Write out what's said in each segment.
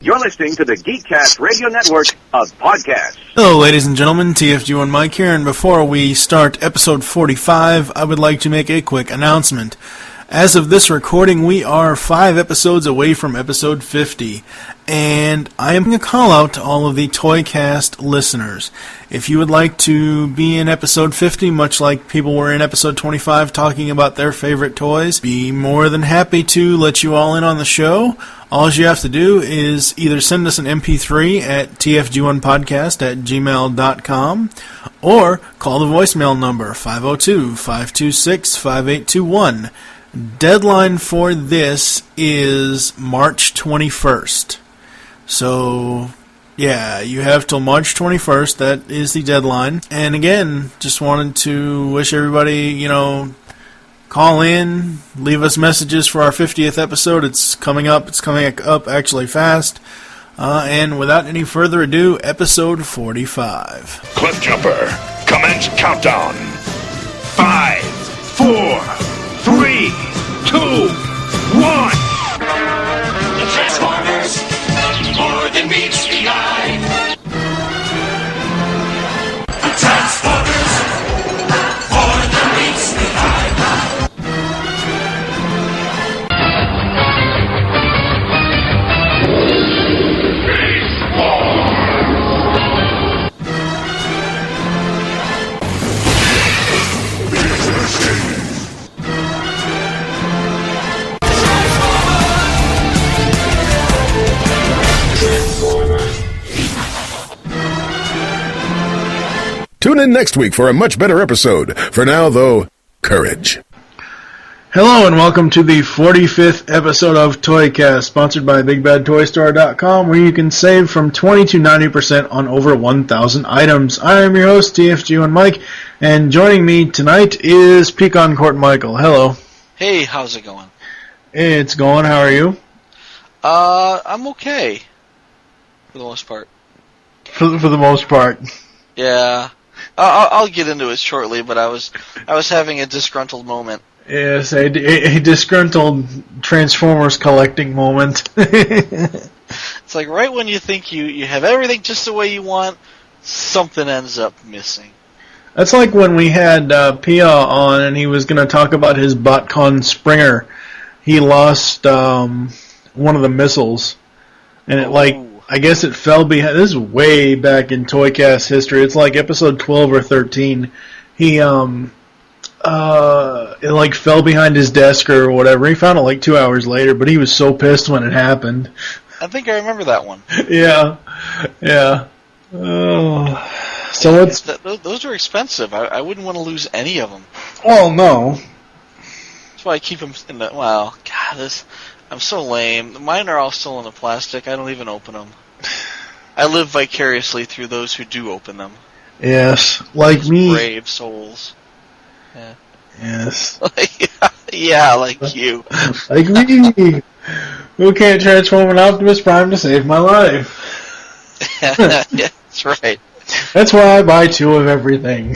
You're listening to the Geekcast Radio Network of podcasts. Hello, ladies and gentlemen, TFG1Mike here, and before we start episode 45, I would like to make a quick announcement. As of this recording, we are 5 episodes away from episode 50, and I am going to call out to all of the ToyCast listeners. If you would like to be in episode 50, much like people were in episode 25 talking about their favorite toys, be more than happy to let you all in on the show. All you have to do is either send us an MP3 at tfg1podcast@gmail.com or call the voicemail number 502-526-5821. Deadline for this is March 21st. So, yeah, you have till March 21st. That is the deadline. And again, just wanted to wish everybody, call in, leave us messages for our 50th episode. It's coming up. It's coming up actually fast. And without any further ado, episode 45. Cliff Jumper, commence countdown. 5, 4, 3, 2, 1. The Transformers, more than meets the eye. The Transformers, more than meets the eye. Tune in next week for a much better episode. For now, though, courage. Hello and welcome to the 45th episode of ToyCast, sponsored by BigBadToyStore.com, where you can save from 20 to 90% on over 1,000 items. I am your host, TFG1Mike, and joining me tonight is PecanCtMichael. Hello. Hey, how's it going? It's going. How are you? I'm okay. For the most part. For the most part. Yeah. I'll get into it shortly, but I was having a disgruntled moment. Yes, a disgruntled Transformers collecting moment. It's like right when you think you have everything just the way you want, something ends up missing. That's like when we had Pia on and he was going to talk about his BotCon Springer. He lost one of the missiles, and I guess it fell behind. This is way back in ToyCast history. It's like episode 12 or 13. He it fell behind his desk or whatever. He found it 2 hours later, but he was so pissed when it happened. I think I remember that one. Yeah. So those are expensive. I wouldn't want to lose any of them. Oh no. That's why I keep them in the. Well, God, I'm so lame. Mine are all still in the plastic. I don't even open them. I live vicariously through those who do open them. Yes, like those me. Brave souls. Yeah. Yes. Yeah, like you. Like me. Who can't transform an Optimus Prime to save my life? Yeah, that's right. That's why I buy 2 of everything.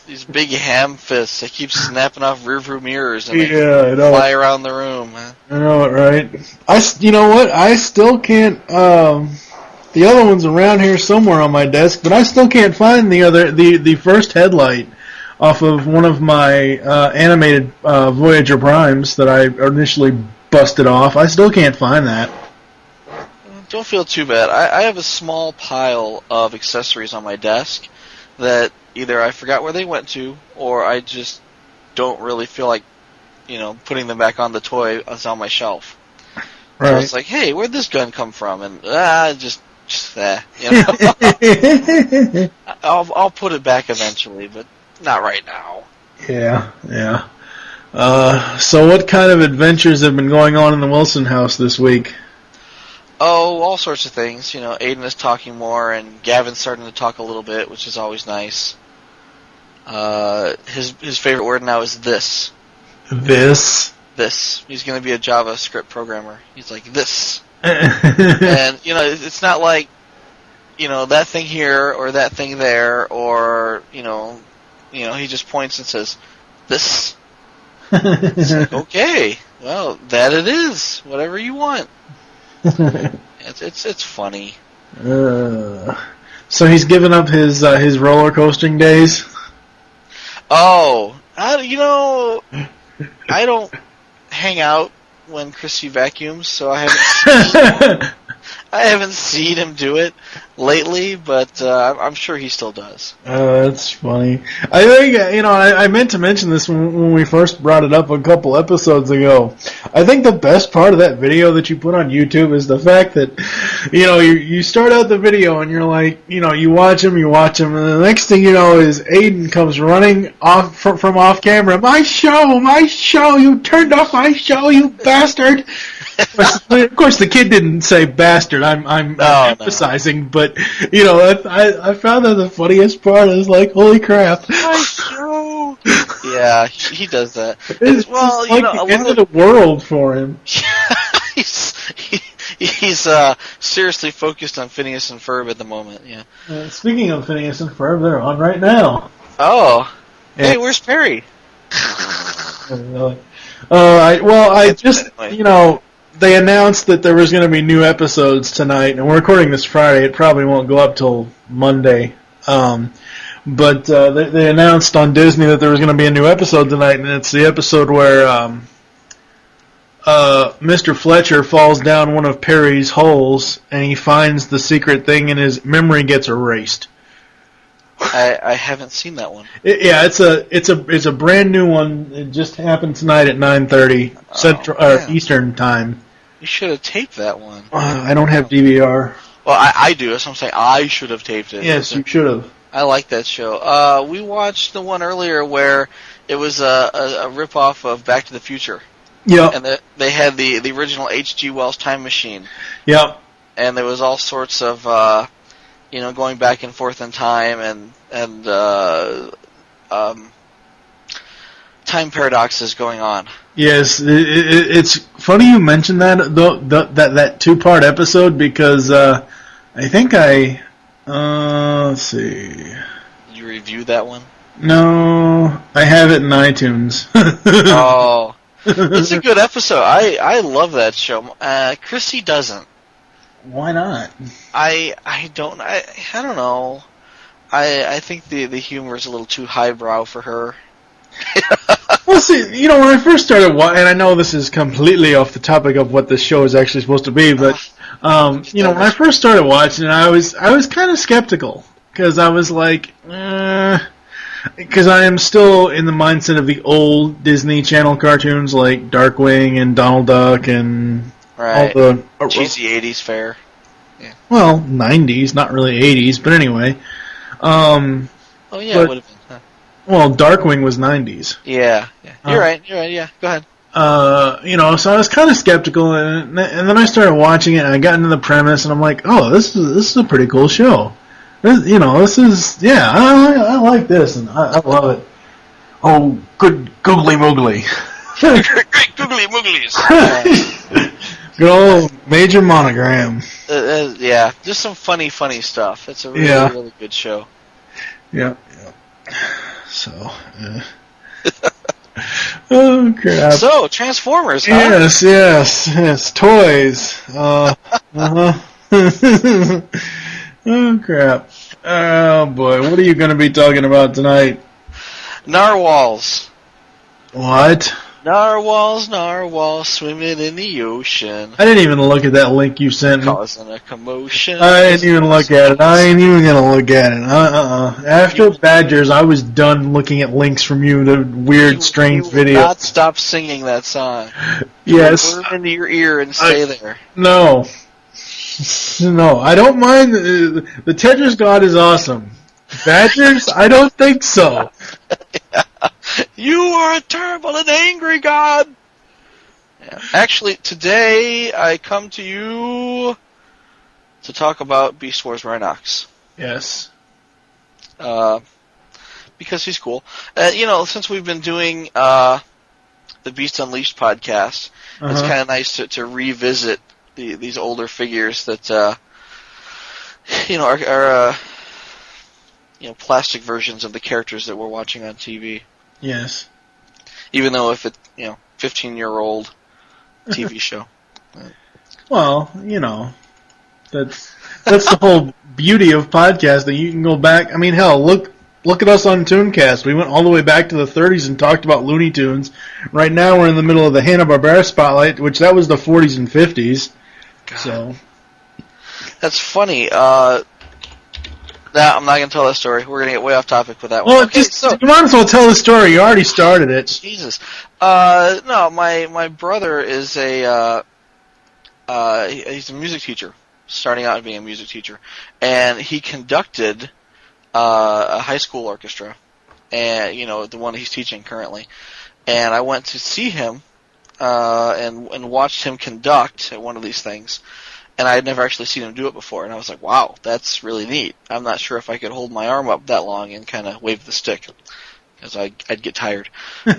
These big ham fists, they keep snapping off rearview mirrors and they fly around the room. Man. I know it, right? You know what? I still can't. The other one's around here somewhere on my desk, but I still can't find the first headlight off of one of my animated Voyager Primes that I initially busted off. I still can't find that. Don't feel too bad. I have a small pile of accessories on my desk that either I forgot where they went to, or I just don't really feel like, putting them back on the toy that's on my shelf. Right. So it's like, hey, where'd this gun come from? And I'll put it back eventually, but not right now. Yeah. So what kind of adventures have been going on in the Wilson house this week? Oh, all sorts of things. Aiden is talking more, and Gavin's starting to talk a little bit, which is always nice. His favorite word now is this. This. He's going to be a JavaScript programmer. He's like, this. And, it's not like, that thing here or that thing there, or, he just points and says, this. It's like, okay, well, that it is. Whatever you want. It's funny. So he's given up his roller coasting days. Oh, I don't hang out when Chrissy vacuums, so I haven't seen him do it lately, but I'm sure he still does. That's funny. I think, I meant to mention this when we first brought it up a couple episodes ago. I think the best part of that video that you put on YouTube is the fact that, you start out the video and you're like, you watch him, and the next thing you know is Aiden comes running off from off camera. My show, you turned off my show, you bastard! Of course, the kid didn't say bastard. I'm emphasizing, but I found that the funniest part. I was like, holy crap! My show. Yeah, he does that. It's like the end of the world for him. He's seriously focused on Phineas and Ferb at the moment. Yeah. Speaking of Phineas and Ferb, they're on right now. Oh, hey, where's Perry? They announced that there was going to be new episodes tonight, and we're recording this Friday. It probably won't go up till Monday. But they announced on Disney that there was going to be a new episode tonight, and it's the episode where Mr. Fletcher falls down one of Perry's holes, and he finds the secret thing, and his memory gets erased. I haven't seen that one. It's a brand new one. It just happened tonight at 9:30 Central Eastern time. You should have taped that one. I don't have DVR. Well, I do. That's what I'm saying. I should have taped it. Yes, you should have. I like that show. We watched the one earlier where it was a rip-off of Back to the Future. Yeah. And they had the original H.G. Wells time machine. Yep. And there was all sorts of, going back and forth in time and time paradoxes going on. Yes, it's funny you mentioned that that 2-part episode because I think let's see. Did you review that one? No, I have it in iTunes. Oh, it's a good episode. I love that show. Chrissy doesn't. Why not? I don't know. I think the humor is a little too highbrow for her. Well, see, when I first started watching, and I know this is completely off the topic of what this show is actually supposed to be, but when I first started watching it, I was kind of skeptical because I was like, because I am still in the mindset of the old Disney Channel cartoons like Darkwing and Donald Duck and all the cheesy 80s fare. Yeah. Well, 90s, not really 80s, but anyway. It would have been. Huh. Well, Darkwing was 90s. Yeah. You're right, yeah, go ahead. So I was kind of skeptical, and then I started watching it, and I got into the premise, and I'm like, oh, this is a pretty cool show. I like this, and I love it. Oh, good googly moogly. Great googly mooglies. Good old Major Monogram. Just some funny stuff. It's a really good show. Yeah. So, oh crap. So, Transformers, huh? Yes, toys. Oh crap. Oh boy, what are you going to be talking about tonight? Narwhals. What? Narwhals, swimming in the ocean. I didn't even look at that link you sent me. Causing a commotion. I didn't even look at it. I ain't even going to look at it. After Badgers, I was done looking at links from you to weird, strange videos. You will not stop singing that song. Yes. Put it into your ear and stay there. No, I don't mind. The Tetris God is awesome. Badgers? I don't think so. You are a terrible and angry god. Yeah. Actually, today I come to you to talk about Beast Wars Rhinox. Yes. Because he's cool. Since we've been doing the Beast Unleashed podcast, it's kind of nice to revisit these older figures that are plastic versions of the characters that we're watching on TV. Yes. Even though if it's 15-year-old TV show. Well, That's the whole beauty of podcasting. You can go back. I mean, hell, look at us on ToonCast. We went all the way back to the 30s and talked about Looney Tunes. Right now, we're in the middle of the Hanna-Barbera spotlight, which that was the 40s and 50s. God. So That's funny. I'm not going to tell that story. We're going to get way off topic with that one. Well, Okay, you might as well tell the story. You already started it. Jesus. No, my brother is he's a music teacher, starting out being a music teacher, and he conducted a high school orchestra, and the one he's teaching currently. And I went to see him and watched him conduct at one of these things. And I had never actually seen him do it before, and I was like, wow, that's really neat. I'm not sure if I could hold my arm up that long and kind of wave the stick, because I'd get tired.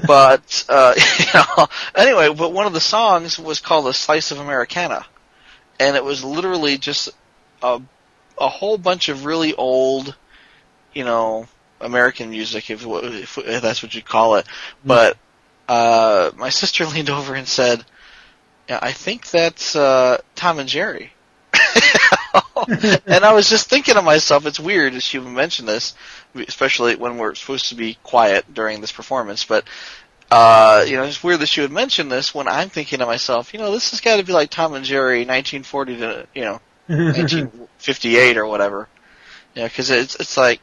But, anyway, but one of the songs was called A Slice of Americana, and it was literally just a whole bunch of really old, American music, if that's what you'd call it. But my sister leaned over and said, yeah, I think that's Tom and Jerry. And I was just thinking to myself, it's weird that she would mention this, especially when we're supposed to be quiet during this performance, but it's weird that she would mention this when I'm thinking to myself, this has got to be like Tom and Jerry 1940 to 1958 or whatever. Because it's like,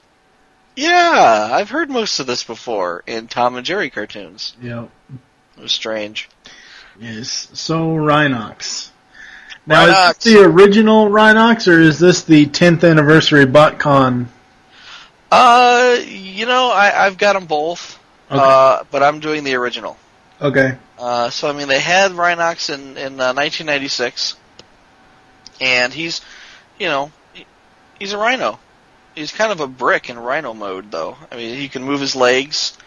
yeah, I've heard most of this before in Tom and Jerry cartoons. Yeah. It was strange. Yes. So, Rhinox. Now, Rhinox. Is this the original Rhinox, or is this the 10th anniversary BotCon? I've got them both, Okay. but I'm doing the original. Okay. So, they had Rhinox in 1996, and he's a rhino. He's kind of a brick in rhino mode, though. He can move his legs,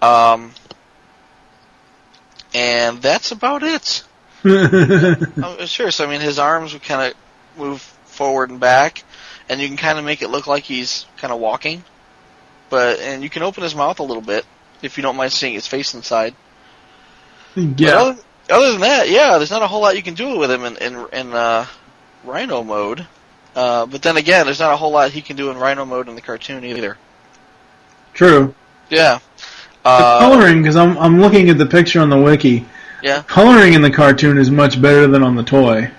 and that's about it. Sure. So his arms would kind of move forward and back, and you can kind of make it look like he's kind of walking. And you can open his mouth a little bit if you don't mind seeing his face inside. Yeah. But other than that, yeah, there's not a whole lot you can do with him in rhino mode. But then again, there's not a whole lot he can do in rhino mode in the cartoon either. True. Yeah. The coloring, because I'm looking at the picture on the wiki. Yeah. Coloring in the cartoon is much better than on the toy.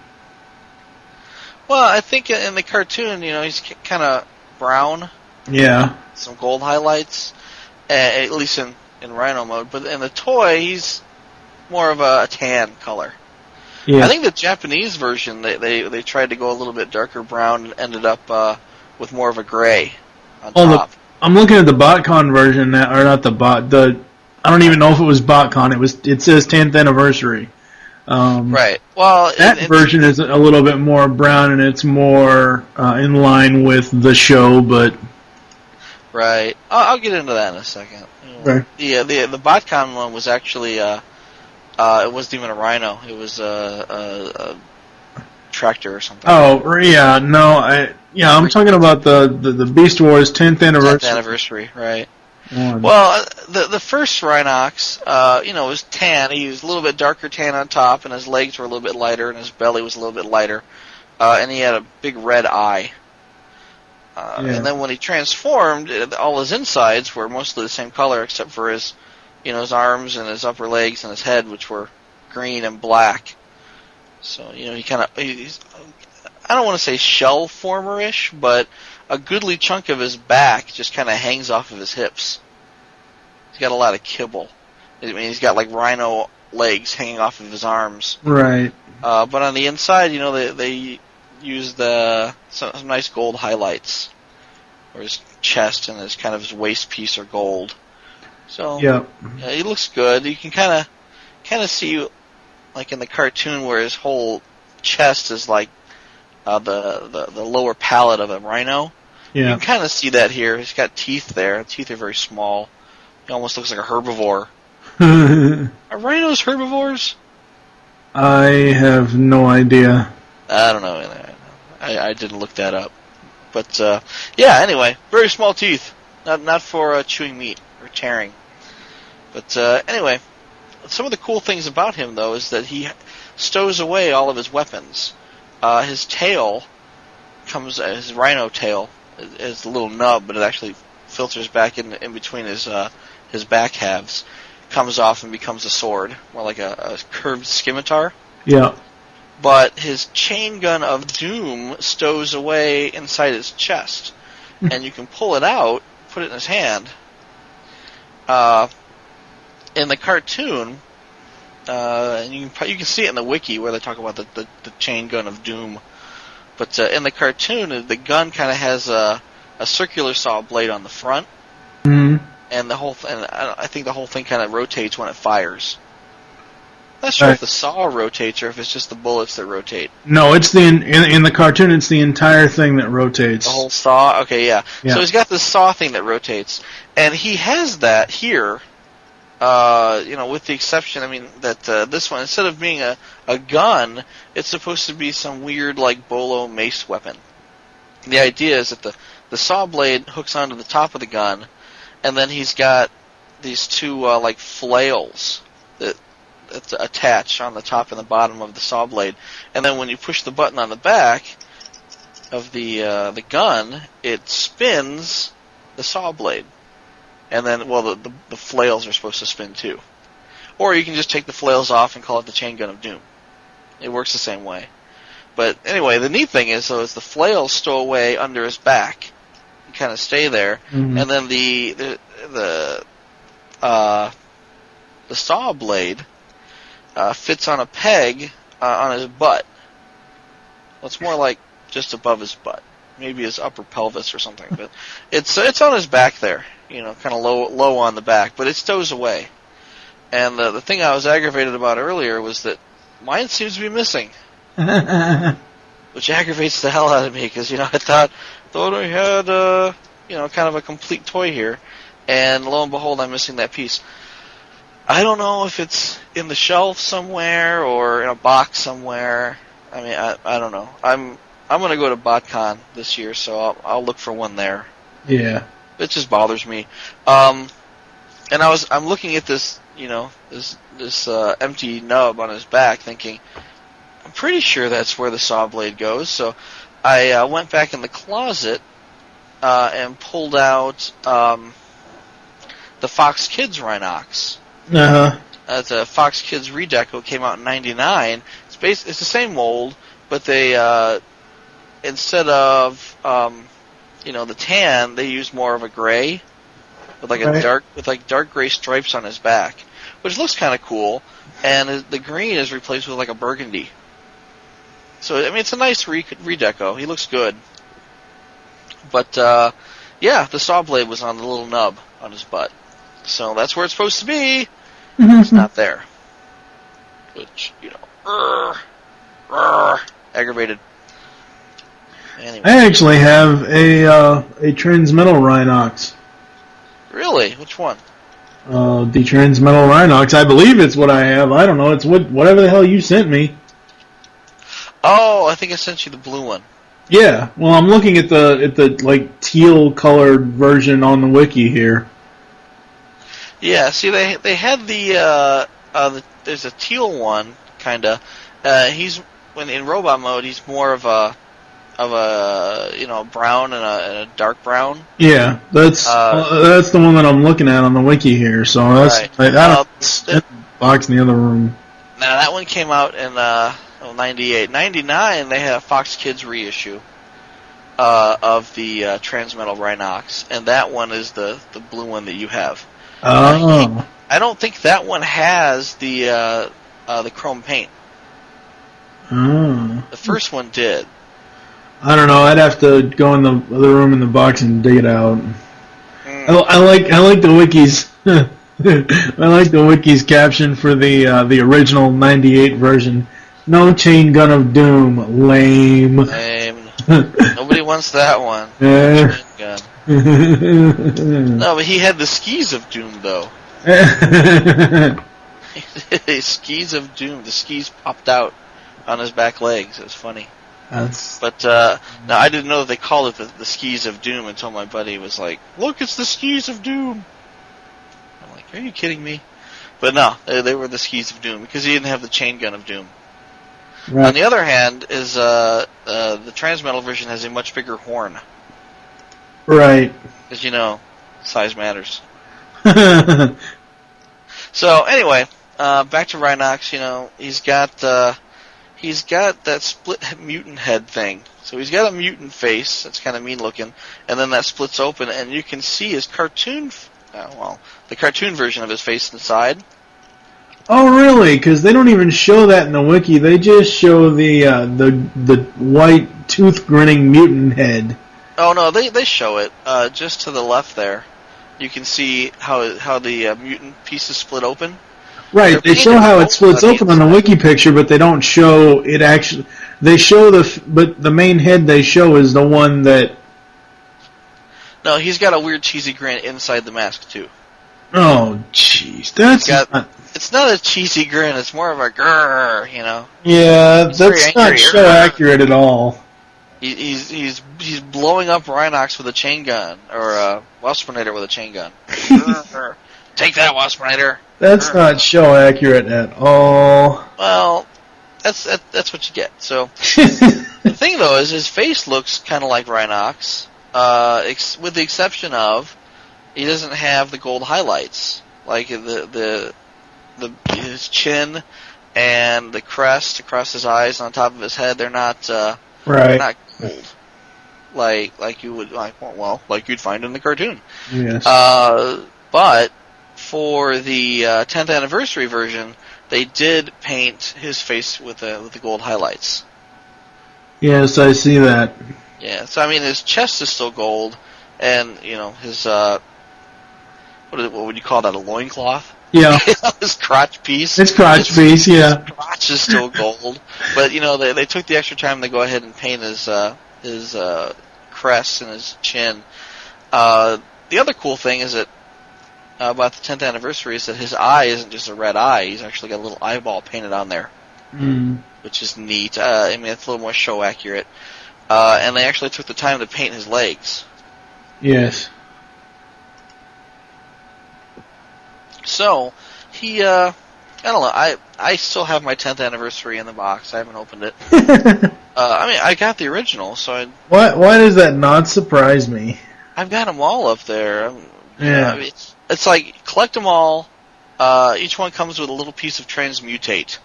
Well, I think in the cartoon, he's kind of brown. Yeah. Some gold highlights, at least in rhino mode. But in the toy, he's more of a tan color. Yeah. I think the Japanese version, they tried to go a little bit darker brown and ended up with more of a gray on top. I'm looking at the BotCon version, or not the I don't even know if it was BotCon. It says 10th anniversary. Right. Well, that version is a little bit more brown, and it's more in line with the show, but... Right. I'll get into that in a second. Okay. The BotCon one was actually, it wasn't even a rhino. It was a tractor or something. Oh, yeah, no, I'm talking about the Beast Wars 10th anniversary. 10th anniversary, right. One. Well, the first Rhinox, was tan. He was a little bit darker tan on top, and his legs were a little bit lighter, and his belly was a little bit lighter, and he had a big red eye. And then when he transformed, all his insides were mostly the same color, except for his arms and his upper legs and his head, which were green and black. So, he's I don't want to say shell former-ish, but a goodly chunk of his back just kind of hangs off of his hips. He's got a lot of kibble. He's got like rhino legs hanging off of his arms. Right. But on the inside, they used some nice gold highlights, or his chest and his waist piece are gold. So yeah, he looks good. You can kind of see, like in the cartoon, where his whole chest is like the lower palate of a rhino. Yeah. You can kind of see that here. He's got teeth there. The teeth are very small. He almost looks like a herbivore. Are rhinos herbivores? I have no idea. I don't know. I didn't look that up. But, anyway, very small teeth. Not for chewing meat or tearing. But, anyway, some of the cool things about him, though, is that he stows away all of his weapons. His tail comes his rhino tail is the little nub, but it actually filters back in between his back halves, comes off and becomes a sword, more like a curved scimitar. Yeah. But his chain gun of doom stows away inside his chest, and you can pull it out, put it in his hand. In the cartoon, and you can see it in the wiki where they talk about the chain gun of doom. But in the cartoon, the gun kind of has a circular saw blade on the front, and I think the whole thing kind of rotates when it fires. I'm not sure if the saw rotates or if it's just the bullets that rotate. No, it's in the cartoon. It's the entire thing that rotates. The whole saw. Okay, yeah. So he's got this saw thing that rotates, and he has that here. With the exception, that this one, instead of being a gun, it's supposed to be some weird, like, bolo mace weapon. The idea is that the saw blade hooks onto the top of the gun, and then he's got these two, flails that attach on the top and the bottom of the saw blade. And then when you push the button on the back of the gun, it spins the saw blade. And then, the flails are supposed to spin too. Or you can just take the flails off and call it the chain gun of doom. It works the same way. But anyway, the neat thing is the flails stow away under his back and kind of stay there, and then the saw blade fits on a peg on his butt. Well, it's more like just above his butt, maybe his upper pelvis or something. But it's on his back there. Kind of low on the back, but it stows away. And the thing I was aggravated about earlier was that mine seems to be missing, which aggravates the hell out of me because I thought I had kind of a complete toy here, and lo and behold, I'm missing that piece. I don't know if it's in the shelf somewhere or in a box somewhere. I don't know. I'm gonna go to BotCon this year, so I'll look for one there. Yeah. It just bothers me. And I'm looking at this, this empty nub on his back, thinking, I'm pretty sure that's where the saw blade goes. So I went back in the closet and pulled out the Fox Kids Rhinox. It's a Fox Kids redeco. Came out in '99. It's the same mold, but they instead of the tan, they use more of a gray with dark gray stripes on his back, which looks kind of cool. And the green is replaced with like a burgundy. So it's a nice redeco. He looks good. But the saw blade was on the little nub on his butt, so that's where it's supposed to be. It's not there, which aggravated. Anyway. I actually have a Transmetal Rhinox. Really? Which one? The Transmetal Rhinox. I believe it's what I have. I don't know. It's whatever the hell you sent me. Oh, I think I sent you the blue one. Yeah. Well, I'm looking at the like teal colored version on the wiki here. Yeah. See, they had there's a teal one kinda. He's in robot mode. He's more of a brown and a dark brown. Yeah, that's the one that I'm looking at on the wiki here. So that's right. It's in the box in the other room. Now that one came out in 98, 99. They had a Fox Kids reissue of the Transmetal Rhinox, and that one is the blue one that you have. Oh, I don't think that one has the chrome paint. Oh. The first one did. I don't know. I'd have to go in the other room in the box and dig it out. I like the wiki's. I like the wiki's caption for the original '98 version. No chain gun of doom. Lame. Nobody wants that one. Chain gun. No, but he had the skis of doom though. Skis of doom. The skis popped out on his back legs. It was funny. But now I didn't know that they called it the skis of doom until my buddy was like, "Look, it's the skis of doom." I'm like, "Are you kidding me?" But no, they were the skis of doom because he didn't have the chain gun of doom. Right. On the other hand, is the Transmetal version has a much bigger horn. Right. Because, size matters. So, anyway, back to Rhinox, he's got that split mutant head thing. So he's got a mutant face that's kind of mean looking, and then that splits open, and you can see his cartoon, the cartoon version of his face inside. Oh, really? Because they don't even show that in the wiki. They just show the white tooth grinning mutant head. Oh no, they show it just to the left there. You can see how the mutant pieces split open. Right, they show how it splits open on the wiki picture, but they don't show it actually. They show but the main head they show is the one that. No, he's got a weird cheesy grin inside the mask too. Oh, jeez, it's not a cheesy grin. It's more of a grrr, Yeah, he's that's not show accurate at all. He's blowing up Rhinox with a chain gun, or Waspinator with a chain gun. Take that, Waspinator. That's not show accurate at all. Well, that's what you get. So the thing though is his face looks kind of like Rhinox, with the exception of he doesn't have the gold highlights, like his chin and the crest across his eyes on top of his head. They're not they're not gold, like you'd find in the cartoon. Yes. But for the 10th anniversary version, they did paint his face with the gold highlights. Yes, I see that. Yeah, so I mean his chest is still gold, and his what would you call that, a loincloth? Yeah. His crotch piece. His crotch piece, yeah. His crotch is still gold, but they took the extra time to go ahead and paint his crest and his chin. The other cool thing is that about the 10th anniversary is that his eye isn't just a red eye. He's actually got a little eyeball painted on there, which is neat. I mean, it's a little more show accurate. And they actually took the time to paint his legs. Yes. So, I don't know, I still have my 10th anniversary in the box. I haven't opened it. I mean, I got the original, so Why does that not surprise me? I've got them all up there. Yeah. I mean, it's like, collect them all. Each one comes with a little piece of Transmutate,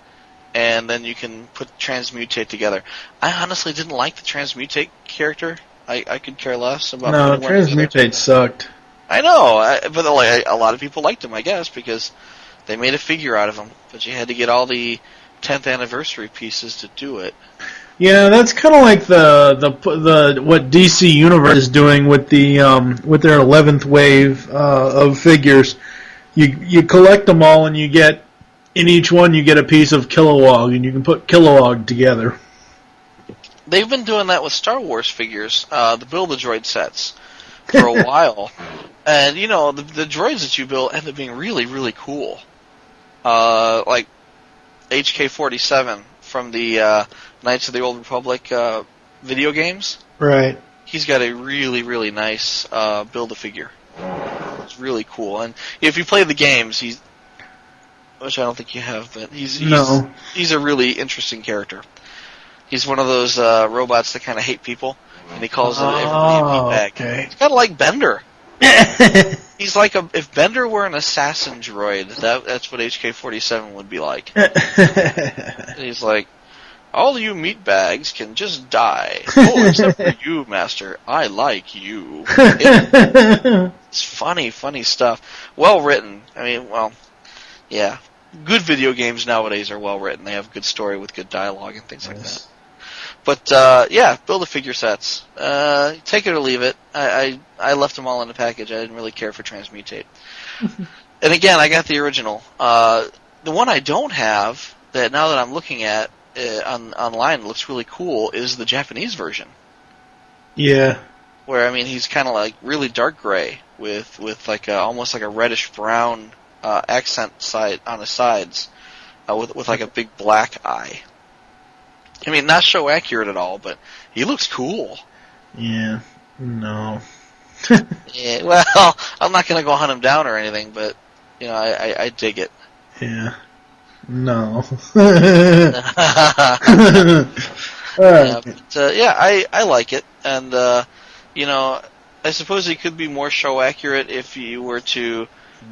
and then you can put Transmutate together. I honestly didn't like the Transmutate character. I could care less about. No, Transmutate sucked. I know, but a lot of people liked him, I guess, because they made a figure out of him. But you had to get all the 10th anniversary pieces to do it. Yeah, that's kind of like the what DC Universe is doing with the with their 11th wave of figures. You collect them all, and you get in each one you get a piece of Kilowog, and you can put Kilowog together. They've been doing that with Star Wars figures, the Build-A-Droid sets, for a while. And, the droids that you build end up being really, really cool. Like HK-47 from the Knights of the Old Republic video games. Right. He's got a really, really nice Build-A-Figure. It's really cool. And if you play the games, which I don't think you have, but he's a really interesting character. He's one of those robots that kind of hate people, and he calls everybody a meatbag. Okay. He's kind of like Bender. He's like if Bender were an assassin droid, that's what HK-47 would be like. He's like, all you meatbags can just die. Oh, except for you, Master. I like you. It's funny stuff. Well written. I mean, yeah. Good video games nowadays are well written. They have good story with good dialogue and things like that. But, yeah, Build-A-Figure sets. Take it or leave it. I left them all in the package. I didn't really care for Transmutate. And again, I got the original. The one I don't have, that now that I'm looking at online looks really cool, is the Japanese version. Yeah. Where, I mean, he's kind of like really dark gray with like almost like a reddish brown accent side on his sides with like a big black eye. I mean, not show accurate at all, but he looks cool. Yeah. No. Yeah, well, I'm not going to go hunt him down or anything, but, I dig it. Yeah. No. Yeah, but, I like it, and I suppose it could be more show accurate if you were to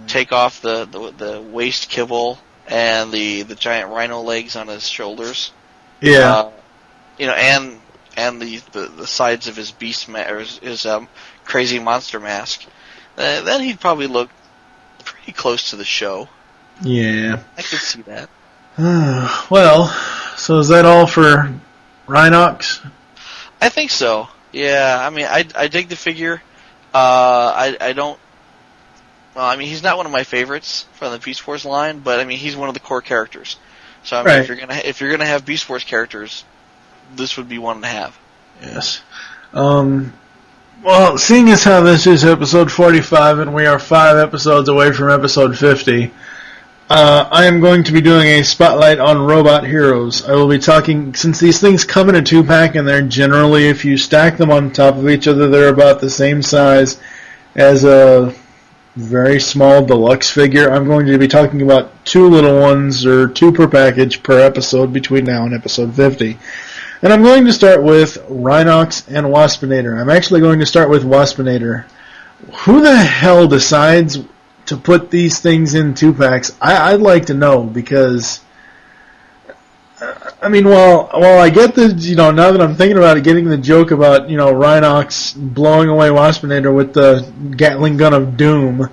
take off the waist kibble and the giant rhino legs on his shoulders. Yeah. And the sides of his beast or his crazy monster mask. Then he'd probably look pretty close to the show. Yeah. I could see that. Well, so is that all for Rhinox? I think so. Yeah, I mean, I dig the figure. I don't. Well, I mean, he's not one of my favorites from the Beast Wars line, but I mean, he's one of the core characters. So I mean, Right. if you're gonna have Beast Wars characters, this would be one to have. Yes. Well, seeing as how this is episode 45 and we are 5 episodes away from episode 50, I am going to be doing a spotlight on robot heroes. I will be talking, since these things come in a 2-pack and they're generally, if you stack them on top of each other, they're about the same size as a very small deluxe figure. I'm going to be talking about 2 little ones, or 2 per package per episode between now and episode 50. And I'm going to start with Rhinox and Waspinator. I'm actually going to start with Waspinator. Who the hell decides to put these things in 2-packs? I'd like to know, because I mean, while I get the, now that I'm thinking about it, getting the joke about, Rhinox blowing away Waspinator with the Gatling gun of doom,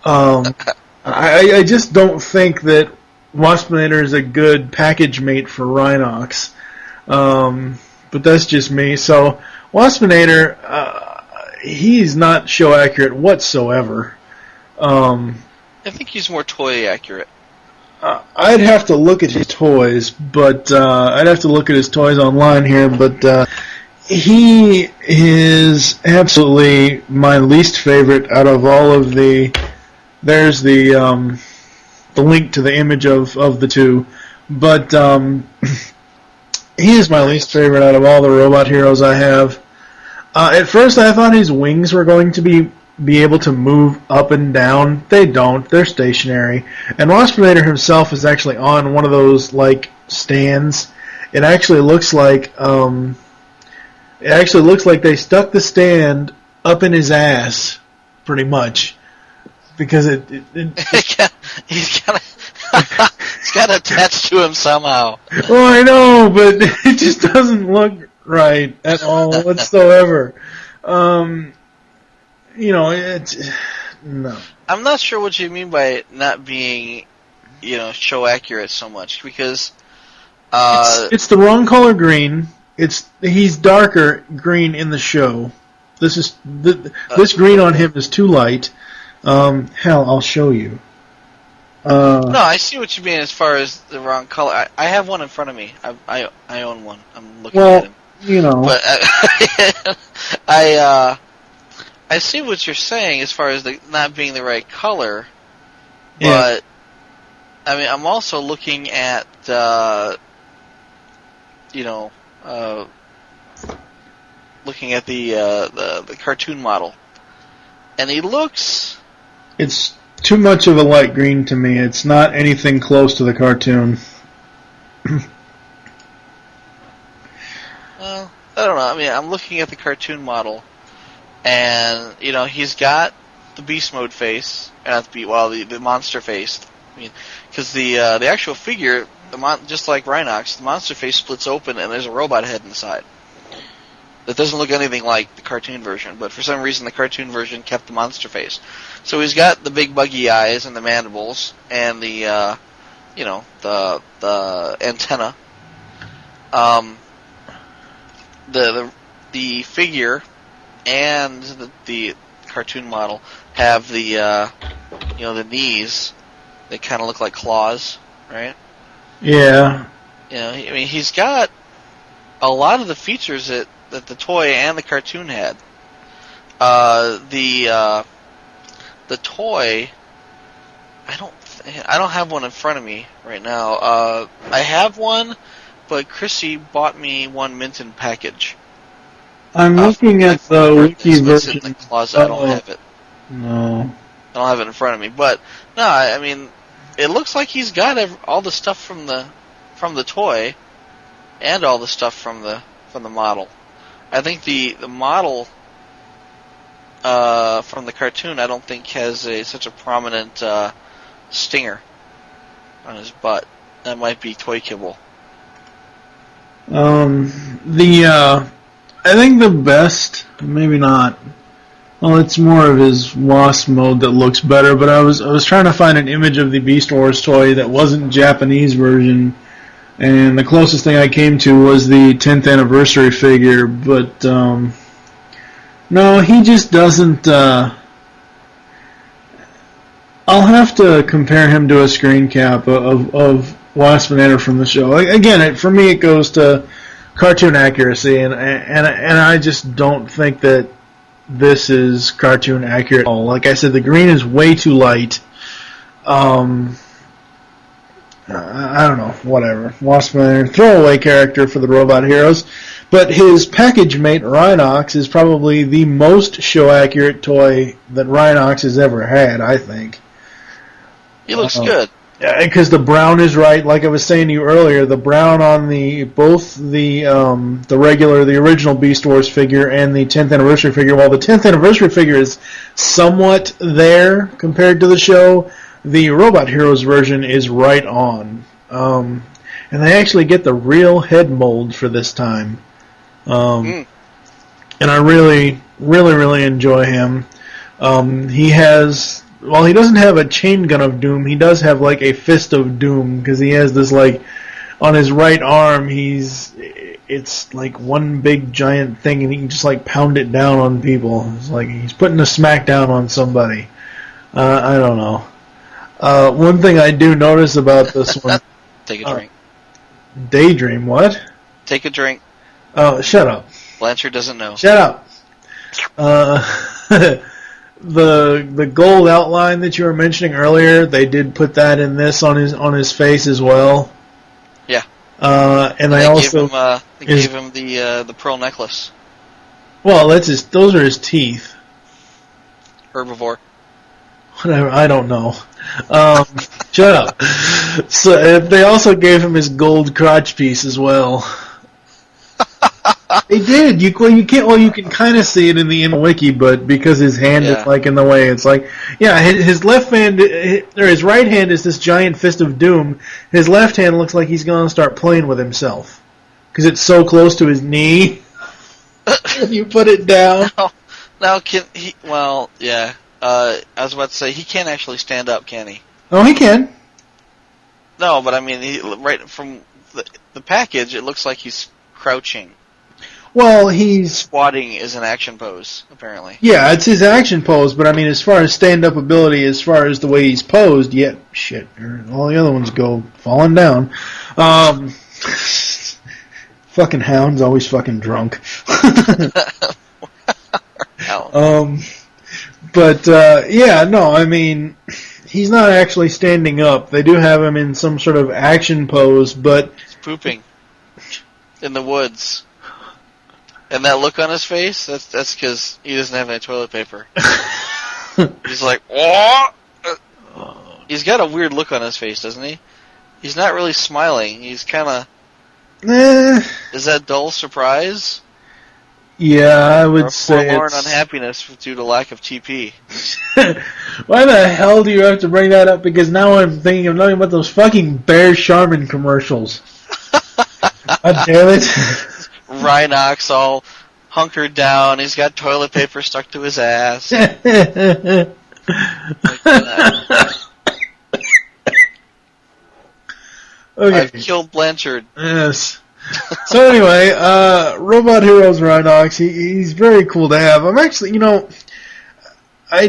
I just don't think that Waspinator is a good package mate for Rhinox. But that's just me. So Waspinator, he's not show accurate whatsoever. I think he's more toy accurate. I'd have to look at his toys, but I'd have to look at his toys online here. But he is absolutely my least favorite out of all of the. There's the link to the image of the 2, but he is my least favorite out of all the robot heroes I have. At first, I thought his wings were going to be able to move up and down. They don't. They're stationary. And Waspinator himself is actually on one of those stands. It actually looks like they stuck the stand up in his ass, pretty much, because He's got attached to him somehow. Oh, I know, but it just doesn't look right at all whatsoever. No. I'm not sure what you mean by it not being, show accurate so much, because it's the wrong color green. He's darker green in the show. This green on him is too light. Hell, I'll show you. No, I see what you mean as far as the wrong color. I have one in front of me. I own one. I'm looking at him. But I see what you're saying as far as the not being the right color. But I mean, I'm also looking at looking at the cartoon model, and he looks. It's too much of a light green to me. It's not anything close to the cartoon. Well, I don't know. I mean, I'm looking at the cartoon model, and he's got the beast mode face, the monster face. I mean, because the actual figure, just like Rhinox, the monster face splits open, and there's a robot head inside. That doesn't look anything like the cartoon version, but for some reason the cartoon version kept the monster face. So he's got the big buggy eyes and the mandibles and the antenna. The figure and the cartoon model have the knees. They kind of look like claws, right? Yeah. I mean, he's got a lot of the features that the toy and the cartoon had. The toy, I don't have one in front of me right now. I have one, but Chrissy bought me one Minton package. I'm looking at the wiki version. It's in the closet. I don't have it. No. I don't have it in front of me, but no, I mean, it looks like he's got all the stuff from the toy, and all the stuff from the model. I think the model from the cartoon, I don't think has such a prominent stinger on his butt. That might be toy kibble. I think the best, maybe not. Well, it's more of his Wasp mode that looks better. But I was trying to find an image of the Beast Wars toy that wasn't Japanese version, and the closest thing I came to was the 10th anniversary figure. But no, he just doesn't. I'll have to compare him to a screen cap of Waspinator from the show. Again, for me, it goes to cartoon accuracy, and I just don't think that this is cartoon accurate at all. Like I said, the green is way too light. I don't know, whatever. Waspinator, throwaway character for the Robot Heroes, but his package mate Rhinox is probably the most show accurate toy that Rhinox has ever had, I think. He looks good. Yeah, because the brown is right. Like I was saying to you earlier, the brown on both the original Beast Wars figure and the 10th anniversary figure. While the 10th anniversary figure is somewhat there compared to the show, the Robot Heroes version is right on. And they actually get the real head mold for this time. And I really, really, really enjoy him. He has. Well, he doesn't have a chain gun of doom. He does have like a fist of doom, because he has this like on his right arm. It's like one big giant thing, and he can just like pound it down on people. It's like he's putting a smackdown on somebody. I don't know. One thing I do notice about this one. Take a drink. Daydream, what? Take a drink. Oh, shut up. Blanchard doesn't know. Shut up. The gold outline that you were mentioning earlier, they did put that in this on his face as well. Yeah. And I also gave him the pearl necklace. Well, those are his teeth. Herbivore. Whatever, I don't know. Shut up. So they also gave him his gold crotch piece as well. They did. You can't. Well, you can kind of see it in the wiki, but because his hand is like in the way, it's like, yeah, his left hand or his right hand is this giant fist of doom. His left hand looks like he's gonna start playing with himself because it's so close to his knee. You put it down. Now can he? Well, yeah. I was about to say he can't actually stand up, can he? Oh, he can. No, but I mean, right from the package, it looks like he's crouching. Well, he's... Squatting is an action pose, apparently. Yeah, it's his action pose, but I mean, as far as stand-up ability, as far as the way he's posed, yeah, shit, all the other ones go falling down. Fucking Hound's always fucking drunk. Yeah, no, I mean, he's not actually standing up. They do have him in some sort of action pose, but... He's pooping in the woods. And that look on his face, that's because he doesn't have any toilet paper. He's like, what? He's got a weird look on his face, doesn't he? He's not really smiling. He's kind of... Is that dull surprise? Yeah, I would say forlorn unhappiness due to lack of TP. Why the hell do you have to bring that up? Because now I'm thinking of nothing about those fucking Bear Charmin commercials. God damn it. Rhinox all hunkered down. He's got toilet paper stuck to his ass. Okay. I've killed Blanchard. Yes. So anyway, Robot Heroes Rhinox, he's very cool to have. I'm actually, I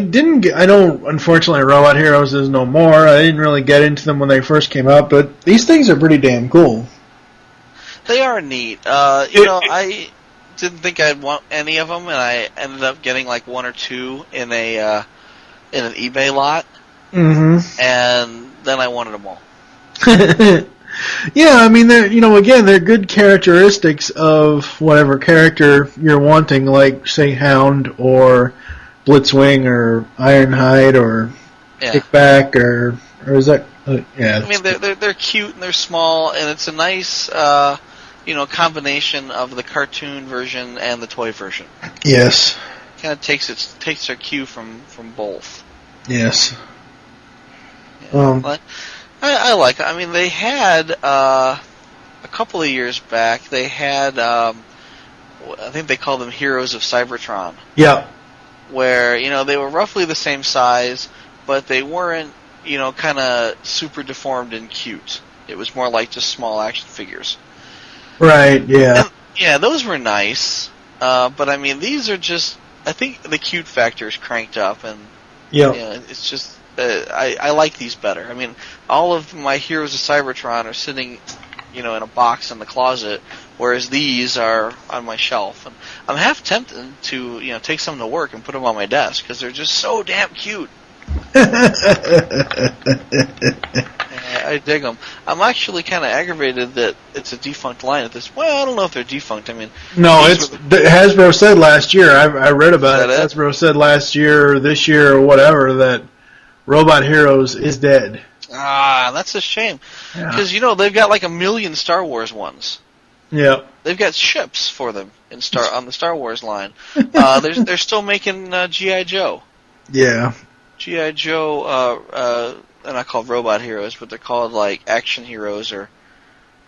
know unfortunately Robot Heroes is no more. I didn't really get into them when they first came out, but these things are pretty damn cool. They are neat. I didn't think I'd want any of them, and I ended up getting like one or two in an eBay lot. Mm-hmm. And then I wanted them all. Yeah, I mean, they're good characteristics of whatever character you're wanting, like, say, Hound or Blitzwing or Ironhide or Kickback or is that Yeah. I mean, they're cute and they're small, and it's a nice, combination of the cartoon version and the toy version. Yes. Kind of takes their cue from both. Yes. Yeah. But I like it. I mean, they had a couple of years back. They had I think they called them Heroes of Cybertron. Yep. Where they were roughly the same size, but they weren't kind of super deformed and cute. It was more like just small action figures. Right. Yeah. And, yeah, those were nice. But I mean, these are just. I think the cute factor is cranked up, and it's just. I like these better. I mean, all of my Heroes of Cybertron are sitting, in a box in the closet, whereas these are on my shelf. And I'm half tempted to, take some to work and put them on my desk because they're just so damn cute. I dig them. I'm actually kind of aggravated that it's a defunct line at this. Well, I don't know if they're defunct. I mean, no, Hasbro said last year. I read about it. It. Hasbro said last year, or this year, or whatever, that Robot Heroes is dead. Ah, that's a shame. Because they've got like 1 million Star Wars ones. Yeah. They've got ships for them on the Star Wars line. They're still making G.I. Joe. Yeah. G.I. Joe, they're not called Robot Heroes, but they're called like Action Heroes or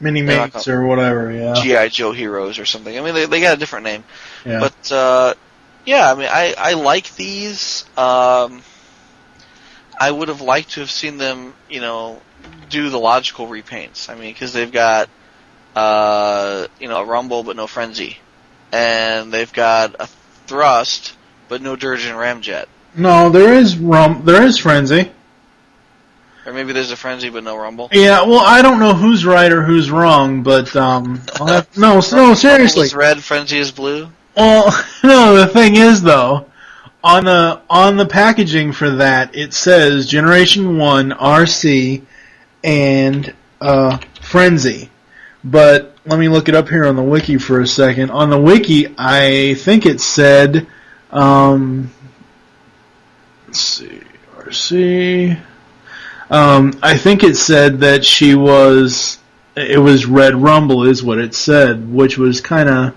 Mini Mates or whatever, yeah. G.I. Joe Heroes or something. I mean, they got a different name. Yeah. But, I mean, I like these. I would have liked to have seen them, do the logical repaints. I mean, because they've got, a Rumble but no Frenzy. And they've got a Thrust but no Durgan Ramjet. No, there is Frenzy. Or maybe there's a Frenzy but no Rumble. Yeah, well, I don't know who's right or who's wrong, but no, seriously. Is red, Frenzy is blue. Well, no, the thing is though, on the packaging for that, it says Generation 1 RC and Frenzy. But let me look it up here on the wiki for a second. On the wiki, I think it said, let's see, RC. I think it said that it was Red Rumble is what it said, which was kind of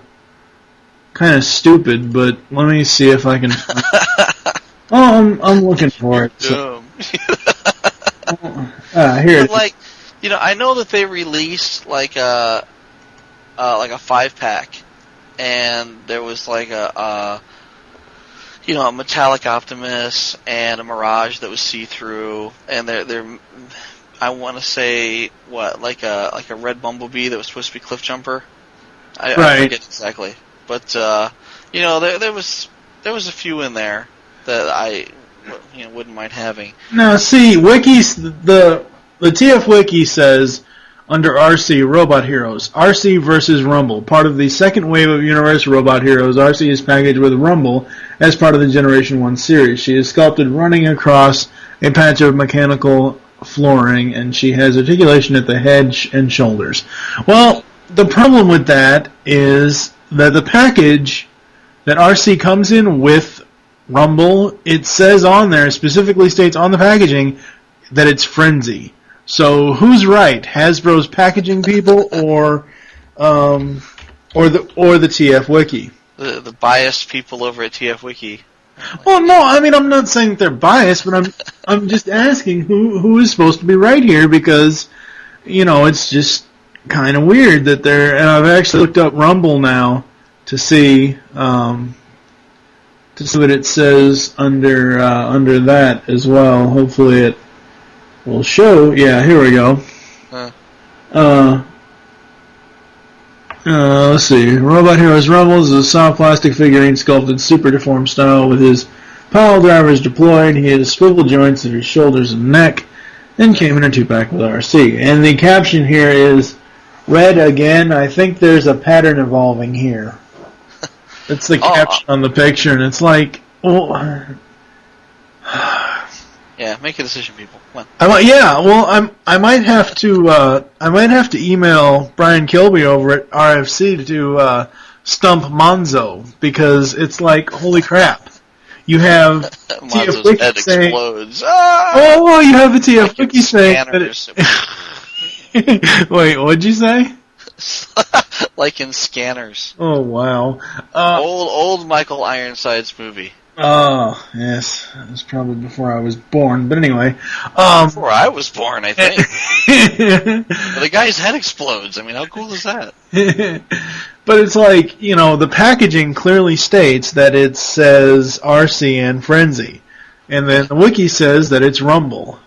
stupid, but let me see if I can I'm looking for it. So. Here it is. Like, I know that they released like a 5-pack, and there was like a metallic Optimus and a Mirage that was see-through, and they're I want to say like a red Bumblebee that was supposed to be Cliffjumper. I forget exactly, but there was a few in there that I wouldn't mind having. Now, see, wikis the TF Wiki says under RC Robot Heroes, RC versus Rumble, part of the second wave of Universal Robot Heroes. RC is packaged with Rumble as part of the Generation 1 series. She is sculpted running across a patch of mechanical flooring, and she has articulation at the head and shoulders. Well, the problem with that is that the package that RC comes in with Rumble, it says on there, specifically states on the packaging that it's Frenzy. So who's right? Hasbro's packaging people or the TF Wiki? The biased people over at TF Wiki. Well, no, I mean, I'm not saying that they're biased, but I'm just asking who is supposed to be right here, because it's just kind of weird that they're. And I've actually looked up Rumble now to see what it says under that as well. Hopefully it will show. Yeah, here we go. Let's see. Robot Heroes Rumbles is a soft plastic figurine sculpted super deformed style with his pile drivers deployed. He has swivel joints at his shoulders and neck, and came in a 2-pack with RC. And the caption here is red again. I think there's a pattern evolving here. That's the caption on the picture, and it's like, yeah, make a decision, people. Come on. I might have to email Brian Kilby over at RFC to stump Monzo, because it's like, holy crap. You have Monzo's head saying, explodes. Ah! "Oh, you have the TF Like in Wiki saying Scanners. that." Wait, what'd you say? Like in Scanners. Oh wow. Old Michael Ironside's movie. Oh yes, it was probably before I was born. But anyway, Before I was born, I think. The guy's head explodes. I mean, how cool is that? But it's like, the packaging clearly states that it says RCN Frenzy, and then the wiki says that it's Rumble.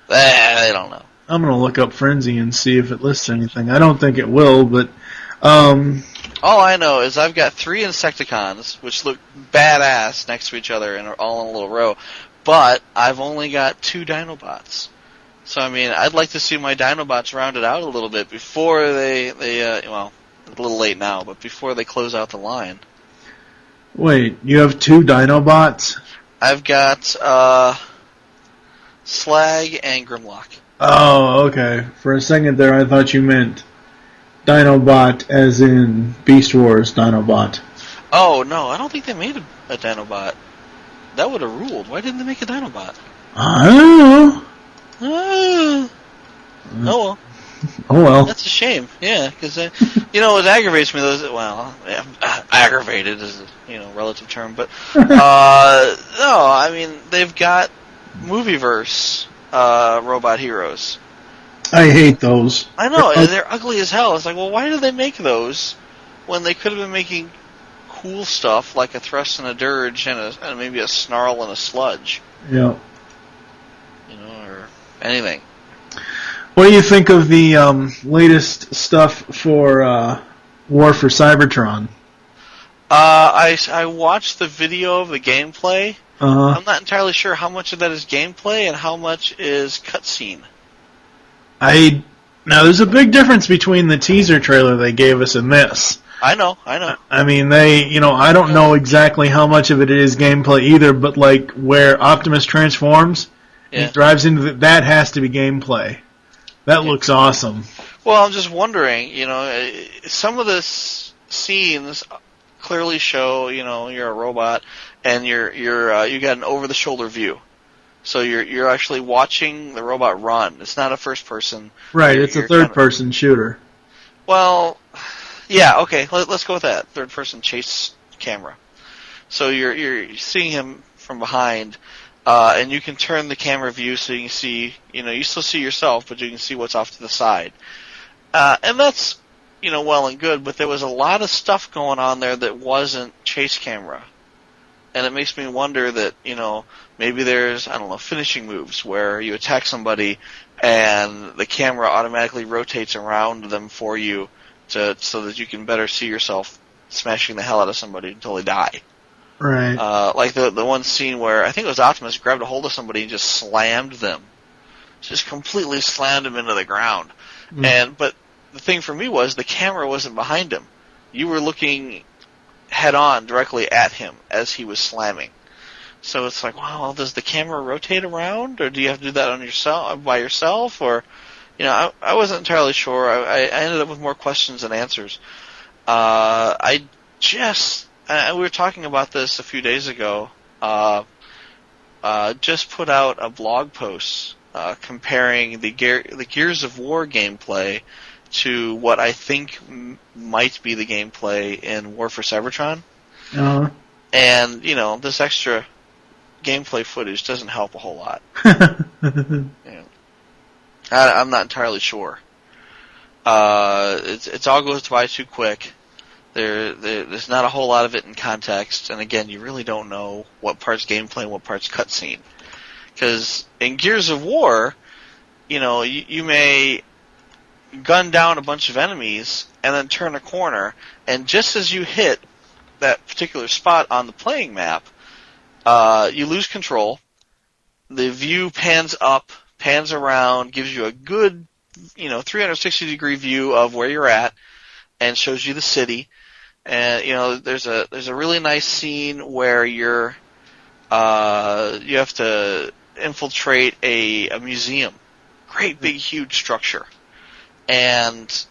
I don't know. I'm gonna look up Frenzy and see if it lists anything. I don't think it will, but all I know is I've got 3 Insecticons, which look badass next to each other and are all in a little row, but I've only got 2 Dinobots. So, I mean, I'd like to see my Dinobots rounded out a little bit before they well, a little late now, but before they close out the line. Wait, you have 2 Dinobots? I've got Slag and Grimlock. Oh, okay. For a second there, I thought you meant Dinobot as in Beast Wars Dinobot. Oh, no, I don't think they made a Dinobot. That would have ruled. Why didn't they make a Dinobot? I don't know. Oh well. Oh well. That's a shame. Yeah, because what aggravates me aggravated is a relative term, but no, I mean they've got Movieverse robot heroes. I hate those. I know, and they're ugly as hell. It's like, well, why did they make those when they could have been making cool stuff like a Thrust and a Dirge and maybe a Snarl and a Sludge? Yeah. Or anything. What do you think of the latest stuff for War for Cybertron? I watched the video of the gameplay. Uh-huh. I'm not entirely sure how much of that is gameplay and how much is cutscene. Now, there's a big difference between the teaser trailer they gave us and this. I know. I mean, I don't know exactly how much of it is gameplay either, but like where Optimus transforms, he drives into that has to be gameplay. That looks awesome. Well, I'm just wondering, some of the scenes clearly show, you're a robot and you got an over-the-shoulder view. So you're actually watching the robot run. It's not a first person. Right, it's a third person shooter. Well, yeah, okay, let's go with that. Third person chase camera. So you're seeing him from behind, and you can turn the camera view so you can see, you still see yourself, but you can see what's off to the side. And that's, well and good, but there was a lot of stuff going on there that wasn't chase camera. And it makes me wonder that, maybe there's, finishing moves where you attack somebody and the camera automatically rotates around them for you so that you can better see yourself smashing the hell out of somebody until they die. Right. Like the one scene where I think it was Optimus grabbed a hold of somebody and just slammed them. Just completely slammed them into the ground. But the thing for me was the camera wasn't behind him. You were looking head on directly at him as he was slamming. So it's like, wow, does the camera rotate around, or do you have to do that by yourself, or I wasn't entirely sure. I ended up with more questions than answers. We were talking about this a few days ago. Just put out a blog post comparing the Gears of War gameplay to what I think might be the gameplay in War for Cybertron. Uh-huh. And, this extra gameplay footage doesn't help a whole lot. I'm not entirely sure. It's all goes by too quick. There's not a whole lot of it in context, and again, you really don't know what part's gameplay and what part's cutscene. Because in Gears of War, you may gun down a bunch of enemies and then turn a corner, and just as you hit that particular spot on the playing map, you lose control. The view pans up, pans around, gives you a good, 360-degree view of where you're at, and shows you the city. And there's a really nice scene where you have to infiltrate a museum, great big huge structure, and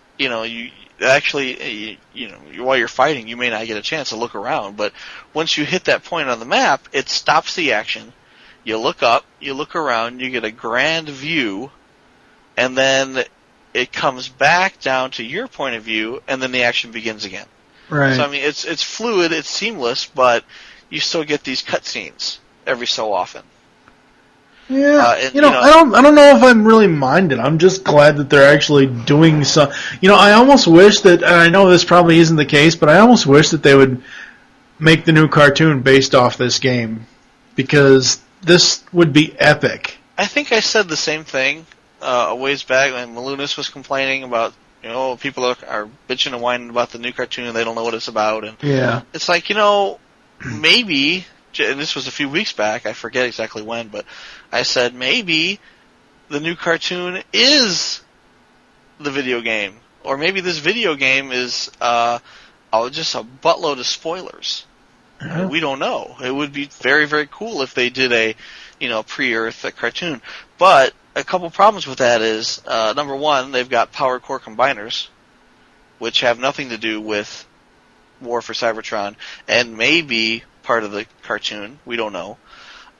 actually, while you're fighting, you may not get a chance to look around, but once you hit that point on the map, it stops the action. You look up, you look around, you get a grand view, and then it comes back down to your point of view, and then the action begins again. Right. So I mean, it's fluid, it's seamless, but you still get these cutscenes every so often. Yeah, I don't know if I'm really minded. I'm just glad that they're actually doing some. I almost wish that, and I know this probably isn't the case, but I almost wish that they would make the new cartoon based off this game, because this would be epic. I think I said the same thing a ways back when Malunas was complaining about, people are bitching and whining about the new cartoon and they don't know what it's about. And yeah. It's like, maybe, and this was a few weeks back, I forget exactly when, but I said maybe the new cartoon is the video game. Or maybe this video game is just a buttload of spoilers. Uh-huh. We don't know. It would be very, very cool if they did a, pre-Earth cartoon. But a couple problems with that is, number one, they've got power core combiners, which have nothing to do with War for Cybertron, and maybe part of the cartoon. We don't know.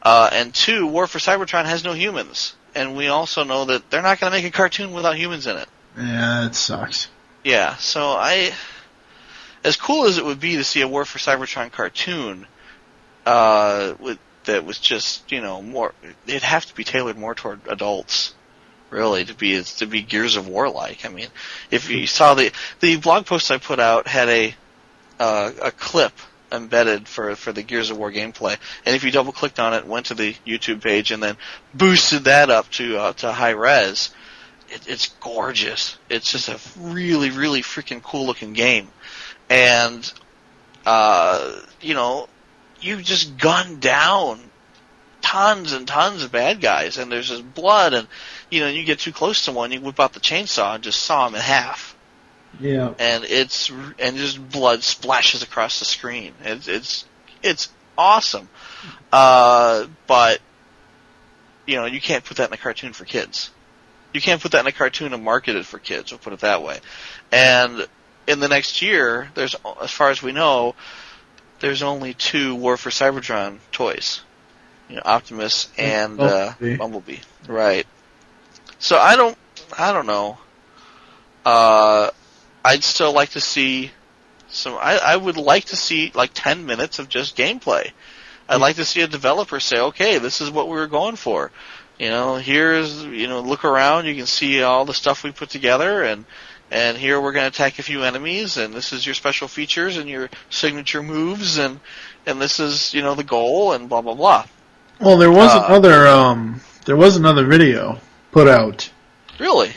And two, War for Cybertron has no humans. And we also know that they're not going to make a cartoon without humans in it. Yeah, it sucks. Yeah, so as cool as it would be to see a War for Cybertron cartoon, that was just, more, it'd have to be tailored more toward adults, really, to be Gears of War like. I mean, if you saw the blog post I put out had a clip embedded for the Gears of War gameplay, and if you double clicked on it, went to the YouTube page, and then boosted that up to high res, it's gorgeous. It's just a really, really freaking cool looking game, and you just gun down tons and tons of bad guys, and there's just blood, and you get too close to one, you whip out the chainsaw and just saw him in half. Yeah. And just blood splashes across the screen. It's awesome. But you can't put that in a cartoon for kids. You can't put that in a cartoon and market it for kids, we'll put it that way. And in the next year, there's, as far as we know, there's only 2 War for Cybertron toys. Optimus and Bumblebee. Right. So I don't know. I'd still like to see I would like to see like 10 minutes of just gameplay. I'd like to see a developer say, okay, this is what we were going for. Here's, look around, you can see all the stuff we put together, and here we're going to attack a few enemies, and this is your special features and your signature moves, and this is, the goal, and blah, blah, blah. Well, there was another video put out. Really?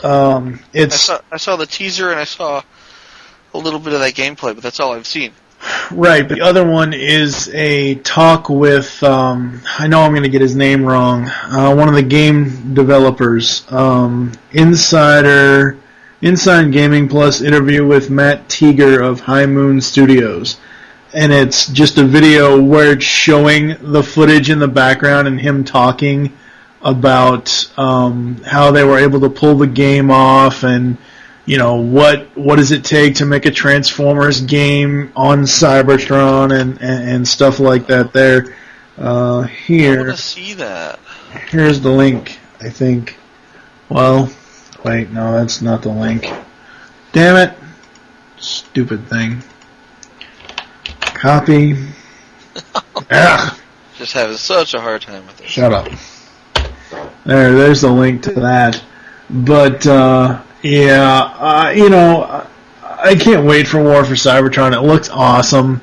I saw the teaser, and I saw a little bit of that gameplay, but that's all I've seen. Right, but the other one is a talk with, I know I'm going to get his name wrong, one of the game developers, Inside Gaming Plus interview with Matt Teeger of High Moon Studios. And it's just a video where it's showing the footage in the background and him talking about how they were able to pull the game off, and what does it take to make a Transformers game on Cybertron and stuff like that. There, here. I want to see that. Here's the link, I think. Well, wait, no, that's not the link. Damn it! Stupid thing. Copy. Just having such a hard time with it. Shut up. There's the link to that. But I can't wait for War for Cybertron. It looks awesome.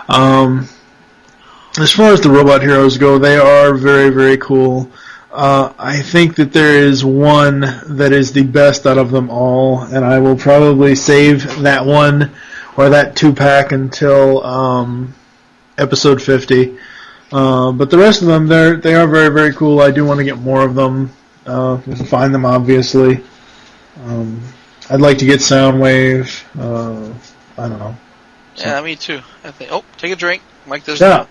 As far as the robot heroes go, they are very, very cool. I think that there is one that is the best out of them all, and I will probably save that one or that 2-pack until episode 50. But the rest of them, they are very, very cool. I do want to get more of them. If I find them, obviously. I'd like to get Soundwave. I don't know. Yeah, me too. I think. Oh, take a drink. Mike does. Yeah.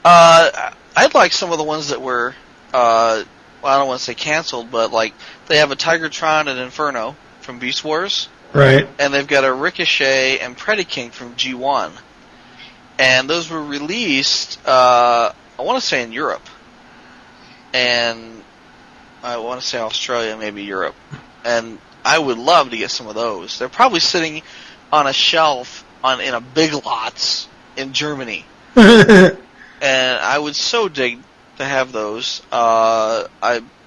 I'd like some of the ones that were, I don't want to say canceled, but like they have a Tigertron and Inferno from Beast Wars. Right. And they've got a Ricochet and Predaking from G1. And those were released, I want to say in Europe. And I want to say Australia, maybe Europe. And I would love to get some of those. They're probably sitting on a shelf in a Big Lots in Germany. And I would so dig to have those. I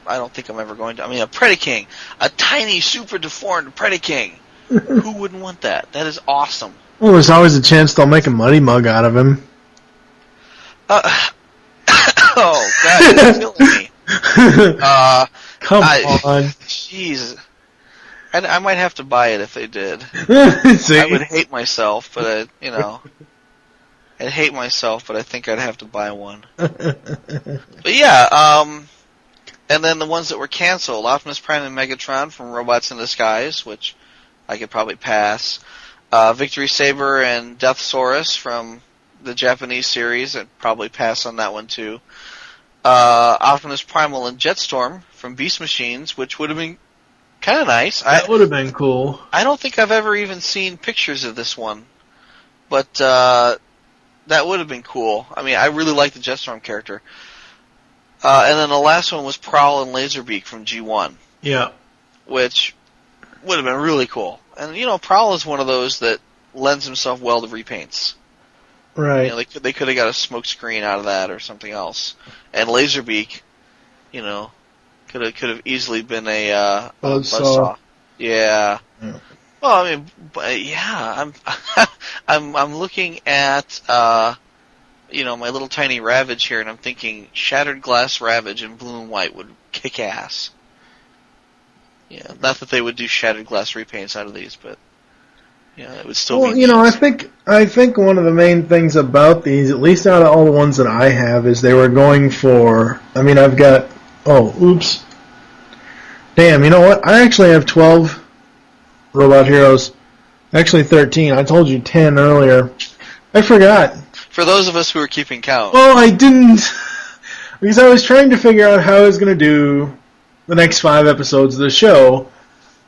don't think I'm ever going to. I mean, a Predaking. A tiny, super deformed Predaking. Who wouldn't want that? That is awesome. Well, there's always a chance they'll make a Muddy Mug out of him. Oh, God, you're killing me. Come on. Jeez. I might have to buy it if they did. See? I would hate myself, but, I'd hate myself, but I think I'd have to buy one. But yeah, and then the ones that were canceled, Optimus Prime and Megatron from Robots in Disguise, which I could probably pass. Victory Saber and Deathsaurus from the Japanese series, I'd probably pass on that one too. Optimus Primal and Jetstorm from Beast Machines, which would have been kind of nice. That would have been cool. I don't think I've ever even seen pictures of this one, but that would have been cool. I mean, I really like the Jetstorm character. And then the last one was Prowl and Laserbeak from G1. Yeah. Which would have been really cool. And, Prowl is one of those that lends himself well to repaints. Right. They could have got a smoke screen out of that or something else. And Laserbeak, could have easily been a buzzsaw. Yeah. Well, I mean, yeah, I'm looking at my little tiny Ravage here, and I'm thinking Shattered Glass Ravage in blue and white would kick ass. Yeah, not that they would do Shattered Glass repaints out of these, but it would still be. Well, I think one of the main things about these, at least out of all the ones that I have, is they were going for. I mean, I've got. Oh, oops. Damn, you know what? I actually have 12 Robot Heroes. Actually, 13. I told you 10 earlier. I forgot. For those of us who are keeping count. Oh, I didn't. Because I was trying to figure out how I was going to do the next 5 episodes of the show.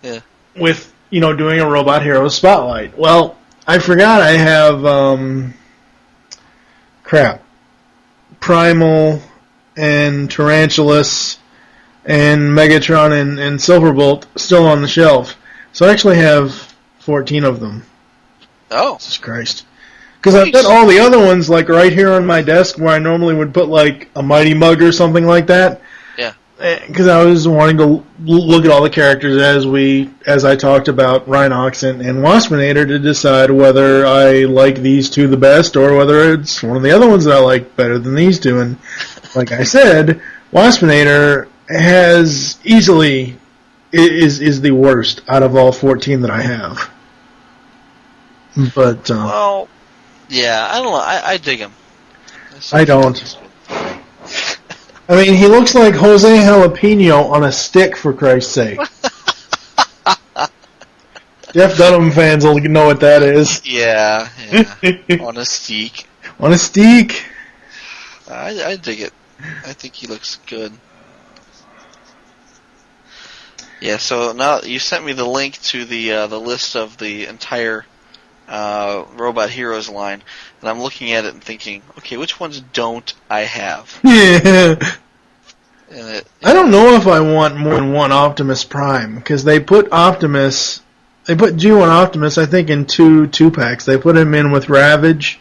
Yeah. With, doing a Robot Hero Spotlight. Well, I forgot I have, Primal and Tarantulas and Megatron and Silverbolt still on the shelf. So I actually have 14 of them. Oh. Jesus Christ. Because I've got all the other ones, like, right here on my desk where I normally would put, like, a Mighty Mug or something like that. Yeah. Because I was wanting to look at all the characters as I talked about Rhinox and Waspinator to decide whether I like these two the best or whether it's one of the other ones that I like better than these two. And like I said, Waspinator has easily is the worst out of all 14 that I have. But well, yeah, I don't know. I dig him. I don't. I mean, he looks like Jose Jalapeno on a stick, for Christ's sake. Jeff Dunham fans will know what that is. Yeah. On a steak. On a steak. I dig it. I think he looks good. Yeah, so now you sent me the link to the list of the entire Robot Heroes line, and I'm looking at it and thinking, okay, which ones don't I have? Yeah. I don't know if I want more than one Optimus Prime, because they put G1 Optimus, I think, in two packs. They put him in with Ravage,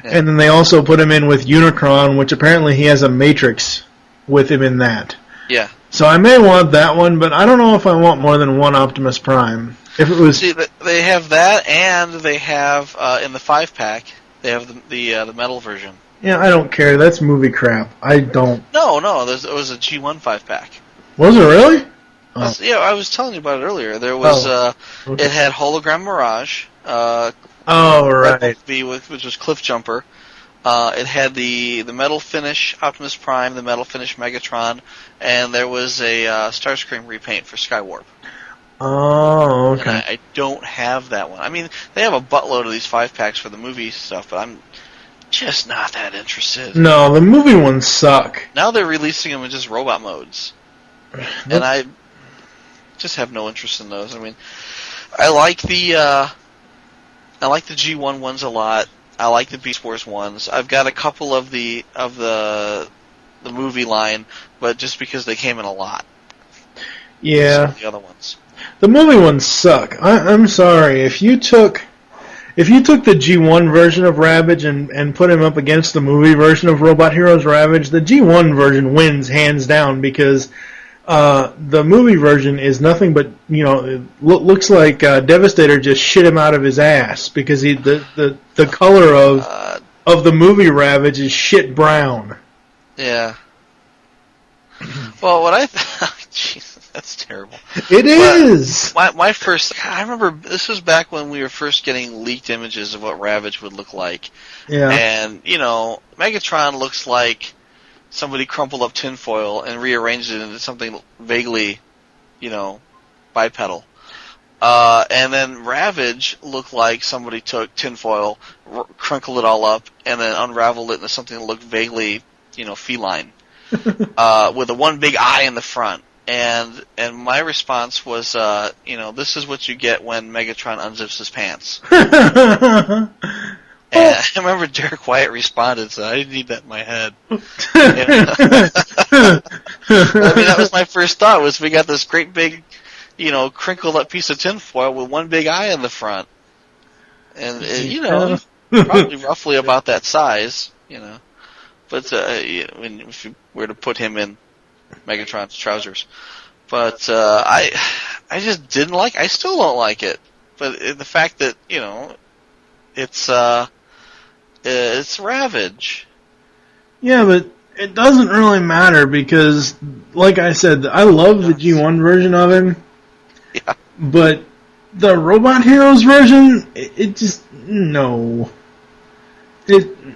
and then they also put him in with Unicron, which apparently he has a Matrix with him in that. Yeah. So I may want that one, but I don't know if I want more than one Optimus Prime. If it was, see, they have that, and they have in the 5-pack, they have the metal version. Yeah, I don't care. That's movie crap. I don't. No, it was a G1 5-pack. Was it really? Oh. Yeah, I was telling you about it earlier. There was okay. It had Hologram Mirage. Right. Which was Cliff Jumper. It had the metal finish Optimus Prime, the metal finish Megatron, and there was a Starscream repaint for Skywarp. Oh, okay. And I don't have that one. I mean, they have a buttload of these 5-packs for the movie stuff, but I'm just not that interested. No, the movie ones suck. Now they're releasing them in just robot modes. And I just have no interest in those. I mean, I like the G1 ones a lot. I like the Beast Wars ones. I've got a couple of the movie line, but just because they came in a lot. Yeah. The other ones. The movie ones suck. I'm sorry. If you took the G1 version of Ravage and put him up against the movie version of Robot Heroes Ravage, the G1 version wins hands down because the movie version is nothing but, it looks like Devastator just shit him out of his ass because the color of the movie Ravage is shit brown. Yeah. Well, what I Jesus, that's terrible. It is. My first, I remember this was back when we were first getting leaked images of what Ravage would look like. Yeah. And Megatron looks like somebody crumpled up tinfoil and rearranged it into something vaguely, bipedal. And then Ravage looked like somebody took tinfoil, crunkled it all up, and then unraveled it into something that looked vaguely, feline. With a one big eye in the front. And my response was, this is what you get when Megatron unzips his pants. And I remember Derek Wyatt responded, so I didn't need that in my head. That was my first thought, was we got this great big, crinkled up piece of tinfoil with one big eye in the front. And, probably roughly about that size, But if you were to put him in Megatron's trousers. But I just didn't like, I still don't like it. But the fact that, it's Ravage. Yeah, but it doesn't really matter because, like I said, I love the G1 version of him. Yeah. But the Robot Heroes version, it just, no. The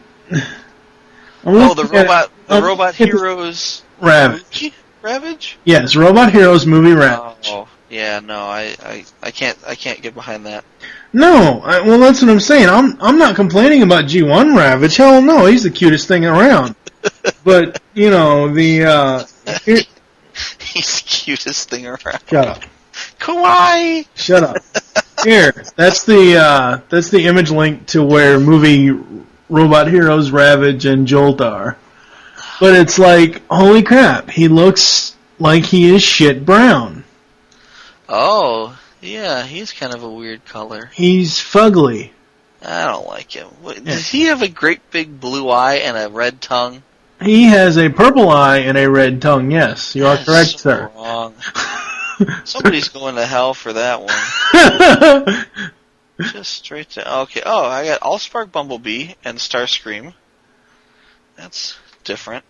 Robot Heroes Ravage. Ravage? Yes, Robot Heroes movie Ravage. Oh, yeah, no, I can't get behind that. No, well, that's what I'm saying. I'm not complaining about G1 Ravage. Hell no, he's the cutest thing around. But he's the cutest thing around. Shut up. Kawaii. Shut up. Here, that's the image link to where movie Robot Heroes Ravage and Jolt are. But it's like, holy crap, he looks like he is shit brown. Oh, yeah, he's kind of a weird color. He's fugly. I don't like him. Does he have a great big blue eye and a red tongue? He has a purple eye and a red tongue, yes. You are correct, sir. Wrong. Somebody's going to hell for that one. Just straight to... Okay, I got Allspark Bumblebee and Starscream. That's different.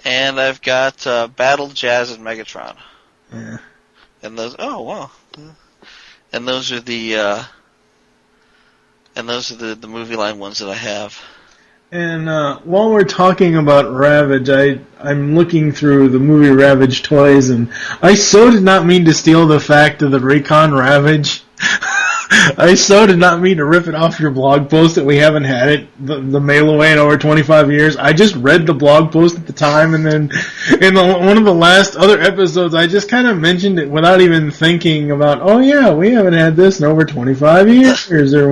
And I've got Battle, Jazz, and Megatron. Yeah. And those... Oh, wow. And those are the movie line ones that I have. And while we're talking about Ravage, I'm looking through the movie Ravage toys, and I so did not mean to steal the fact of the Recon Ravage. I so did not mean to rip it off your blog post that we haven't had it, the mail away in over 25 years. I just read the blog post at the time, and then in one of the last other episodes, I just kind of mentioned it without even thinking about, oh yeah, we haven't had this in over 25 years, or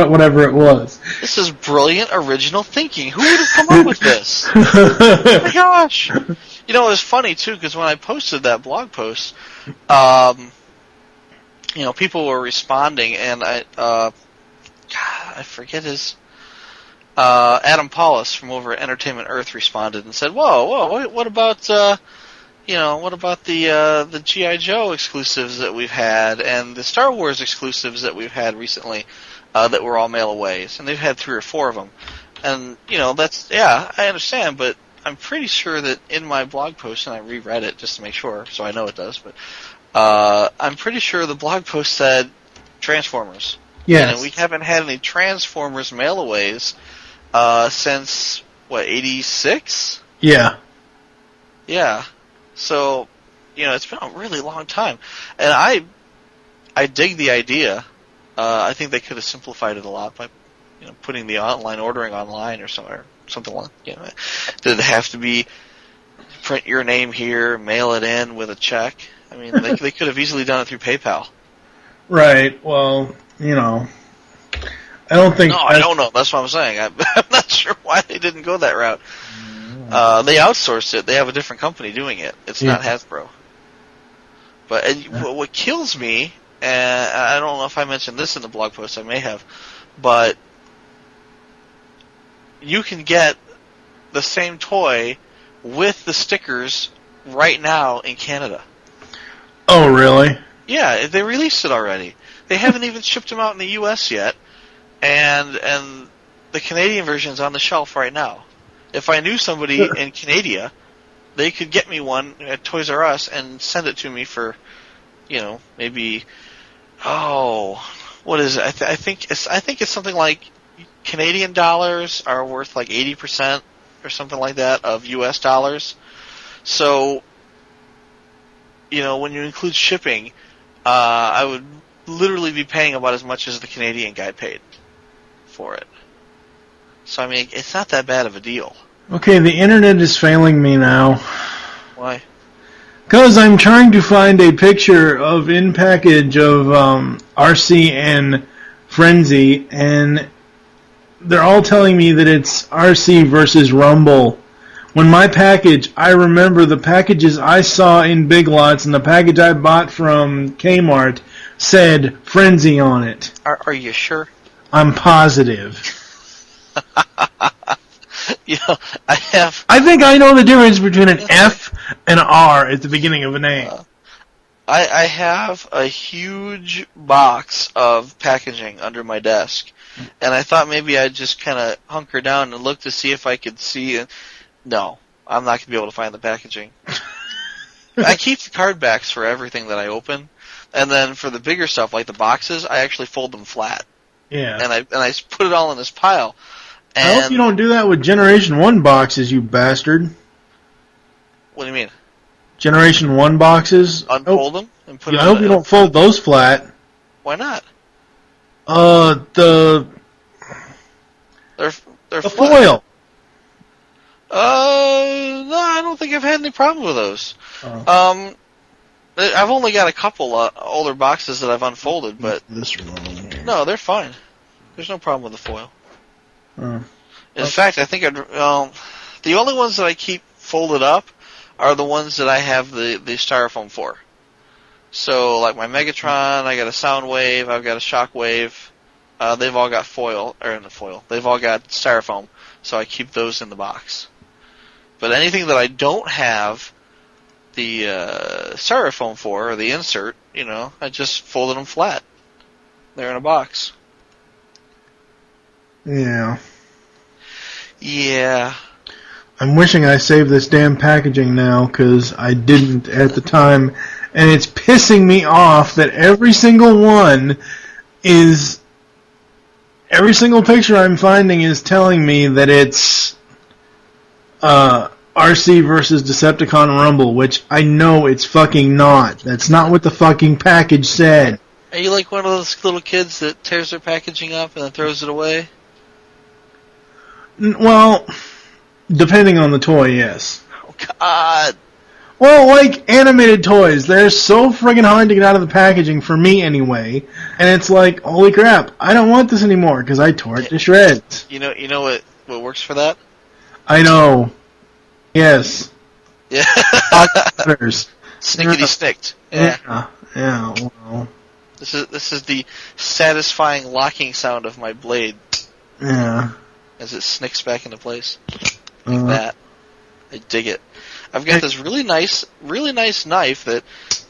whatever it was. This is brilliant original thinking. Who would have come up with this? Oh my gosh! It was funny, too, because when I posted that blog post, people were responding, and I forget his, Adam Paulus from over at Entertainment Earth responded and said, whoa, what about the G.I. Joe exclusives that we've had, and the Star Wars exclusives that we've had recently, that were all mail-aways, and they've had 3 or 4 of them. And, I understand, but I'm pretty sure that in my blog post, and I reread it just to make sure, so I know it does, but I'm pretty sure the blog post said Transformers. Yes. And we haven't had any Transformers mail-aways since, 86? Yeah. Yeah. So, it's been a really long time. And I dig the idea. I think they could have simplified it a lot by, putting the online ordering online or something like that. Did it have to be print your name here, mail it in with a check? I mean, they could have easily done it through PayPal. Right. Well, I don't think. No, I don't know. That's what I'm saying. I'm not sure why they didn't go that route. They outsourced it. They have a different company doing it. It's not Hasbro. But what kills me, and I don't know if I mentioned this in the blog post, I may have, but you can get the same toy with the stickers right now in Canada. Oh, really? Yeah, they released it already. They haven't even shipped them out in the U.S. yet, and the Canadian version is on the shelf right now. If I knew somebody in Canada, they could get me one at Toys R Us and send it to me for, maybe, what is it? I think it's something like Canadian dollars are worth like 80% or something like that of U.S. dollars. So, when you include shipping, I would literally be paying about as much as the Canadian guy paid for it. So, I mean, it's not that bad of a deal. Okay, the internet is failing me now. Why? Because I'm trying to find a picture of in-package of RC and Frenzy, and they're all telling me that it's RC versus Rumble. When my package, I remember the packages I saw in Big Lots and the package I bought from Kmart said Frenzy on it. Are you sure? I'm positive. I think I know the difference between an F and an R at the beginning of a name. I have a huge box of packaging under my desk, and I thought maybe I'd just kind of hunker down and look to see if I could see. No, I'm not going to be able to find the packaging. I keep the card backs for everything that I open, and then for the bigger stuff like the boxes, I actually fold them flat. Yeah. And I put it all in this pile. And I hope you don't do that with Generation 1 boxes, you bastard. What do you mean? Generation 1 boxes? Unfold them? And put them I hope you don't fold those flat. Why not? They're flat. foil. No, I don't think I've had any problem with those. Oh. I've only got a couple older boxes that I've unfolded, but no, they're fine. There's no problem with the foil. In fact, I think the only ones that I keep folded up are the ones that I have the styrofoam for. So, like my Megatron, I got a Soundwave, I've got a Shockwave. They've all got They've all got styrofoam, so I keep those in the box. But anything that I don't have the styrofoam for, or the insert, I just folded them flat. They're in a box. Yeah. Yeah. I'm wishing I saved this damn packaging now, because I didn't at the time, and it's pissing me off that every single picture I'm finding is telling me that it's RC versus Decepticon Rumble, which I know it's fucking not. That's not what the fucking package said. Are you like one of those little kids that tears their packaging up and then throws it away? Well, depending on the toy, yes. Oh, God. Well, like animated toys, they're so friggin' hard to get out of the packaging, for me anyway, and it's like, holy crap, I don't want this anymore, because I tore it to shreds. You know what works for that? I know. Yes. Yeah. Snickety snicked. Yeah. Yeah, well. This is the satisfying locking sound of my blade. Yeah. As it snicks back into place. Like that. I dig it. I've got this really nice knife that,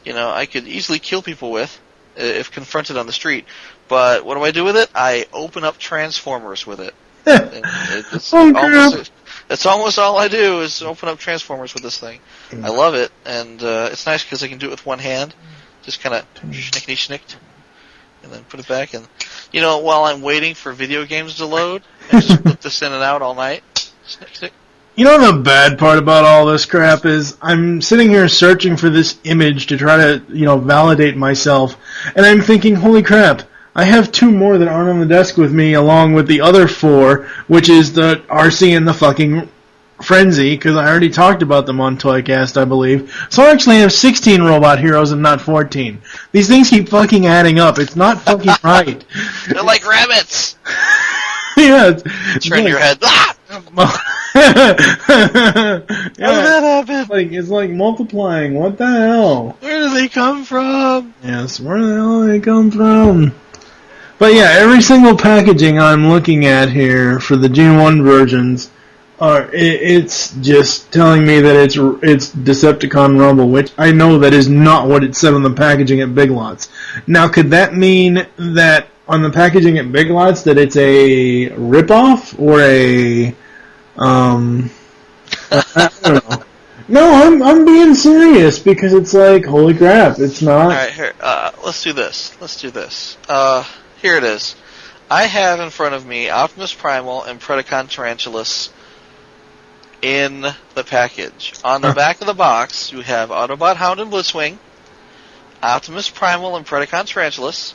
I could easily kill people with if confronted on the street. But what do I do with it? I open up Transformers with it. It's almost all I do is open up Transformers with this thing. I love it, and it's nice because I can do it with one hand. Just kind of schnickety-schnicked, and then put it back. And, while I'm waiting for video games to load, I just put this in and out all night. Snick, snick. The bad part about all this crap is I'm sitting here searching for this image to try to, validate myself, and I'm thinking, holy crap, I have 2 more that aren't on the desk with me along with the other 4, which is the RC and the fucking Frenzy, because I already talked about them on ToyCast, I believe. So I actually have 16 robot heroes and not 14. These things keep fucking adding up. It's not fucking right. They're like rabbits. Yeah. Turn your head. Ah! Yeah, How did that happen? it's like multiplying. What the hell? Where do they come from? Yes, where the hell do they come from? But yeah, every single packaging I'm looking at here for the Gen 1 versions, it's just telling me that it's Decepticon Rumble, which I know that is not what it said on the packaging at Big Lots. Now, could that mean that on the packaging at Big Lots that it's a ripoff or a I don't know. No, I'm being serious because it's like, holy crap, it's not. All right, here. Let's do this. Here it is. I have in front of me Optimus Primal and Predacon Tarantulas in the package. On the back of the box, you have Autobot Hound and Blitzwing, Optimus Primal and Predacon Tarantulas,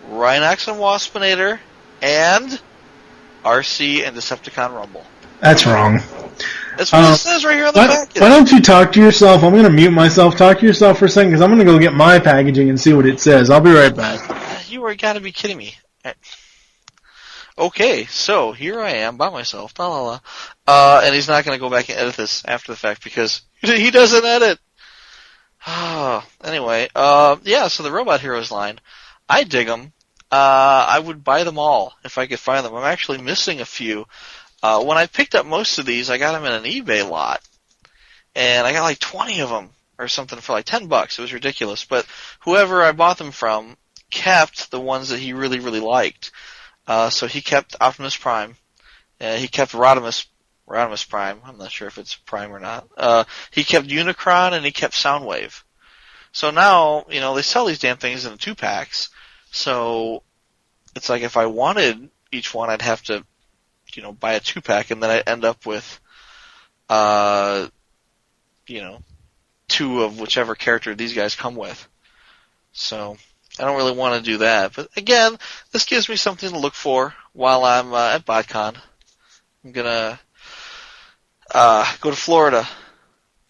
Rhinox and Waspinator, and RC and Decepticon Rumble. That's wrong. That's what it says right here on the package. Why don't you talk to yourself? I'm going to mute myself. Talk to yourself for a second because I'm going to go get my packaging and see what it says. I'll be right back. You are got to be kidding me. Okay, so here I am by myself. And he's not going to go back and edit this after the fact because he doesn't edit. Anyway, yeah, so the Robot Heroes line, I dig them. I would buy them all if I could find them. I'm actually missing a few. When I picked up most of these, I got them in an eBay lot, and I got like 20 of them or something for like $10. It was ridiculous, but whoever I bought them from kept the ones that he really, really liked. So he kept Optimus Prime, he kept Rodimus Prime. I'm not sure if it's Prime or not. He kept Unicron, and he kept Soundwave. So now, they sell these damn things in 2-packs. So it's like if I wanted each one, I'd have to buy a 2-pack, and then I'd end up with, 2 of whichever character these guys come with. So I don't really want to do that. But again, this gives me something to look for while I'm at BotCon. I'm gonna go to Florida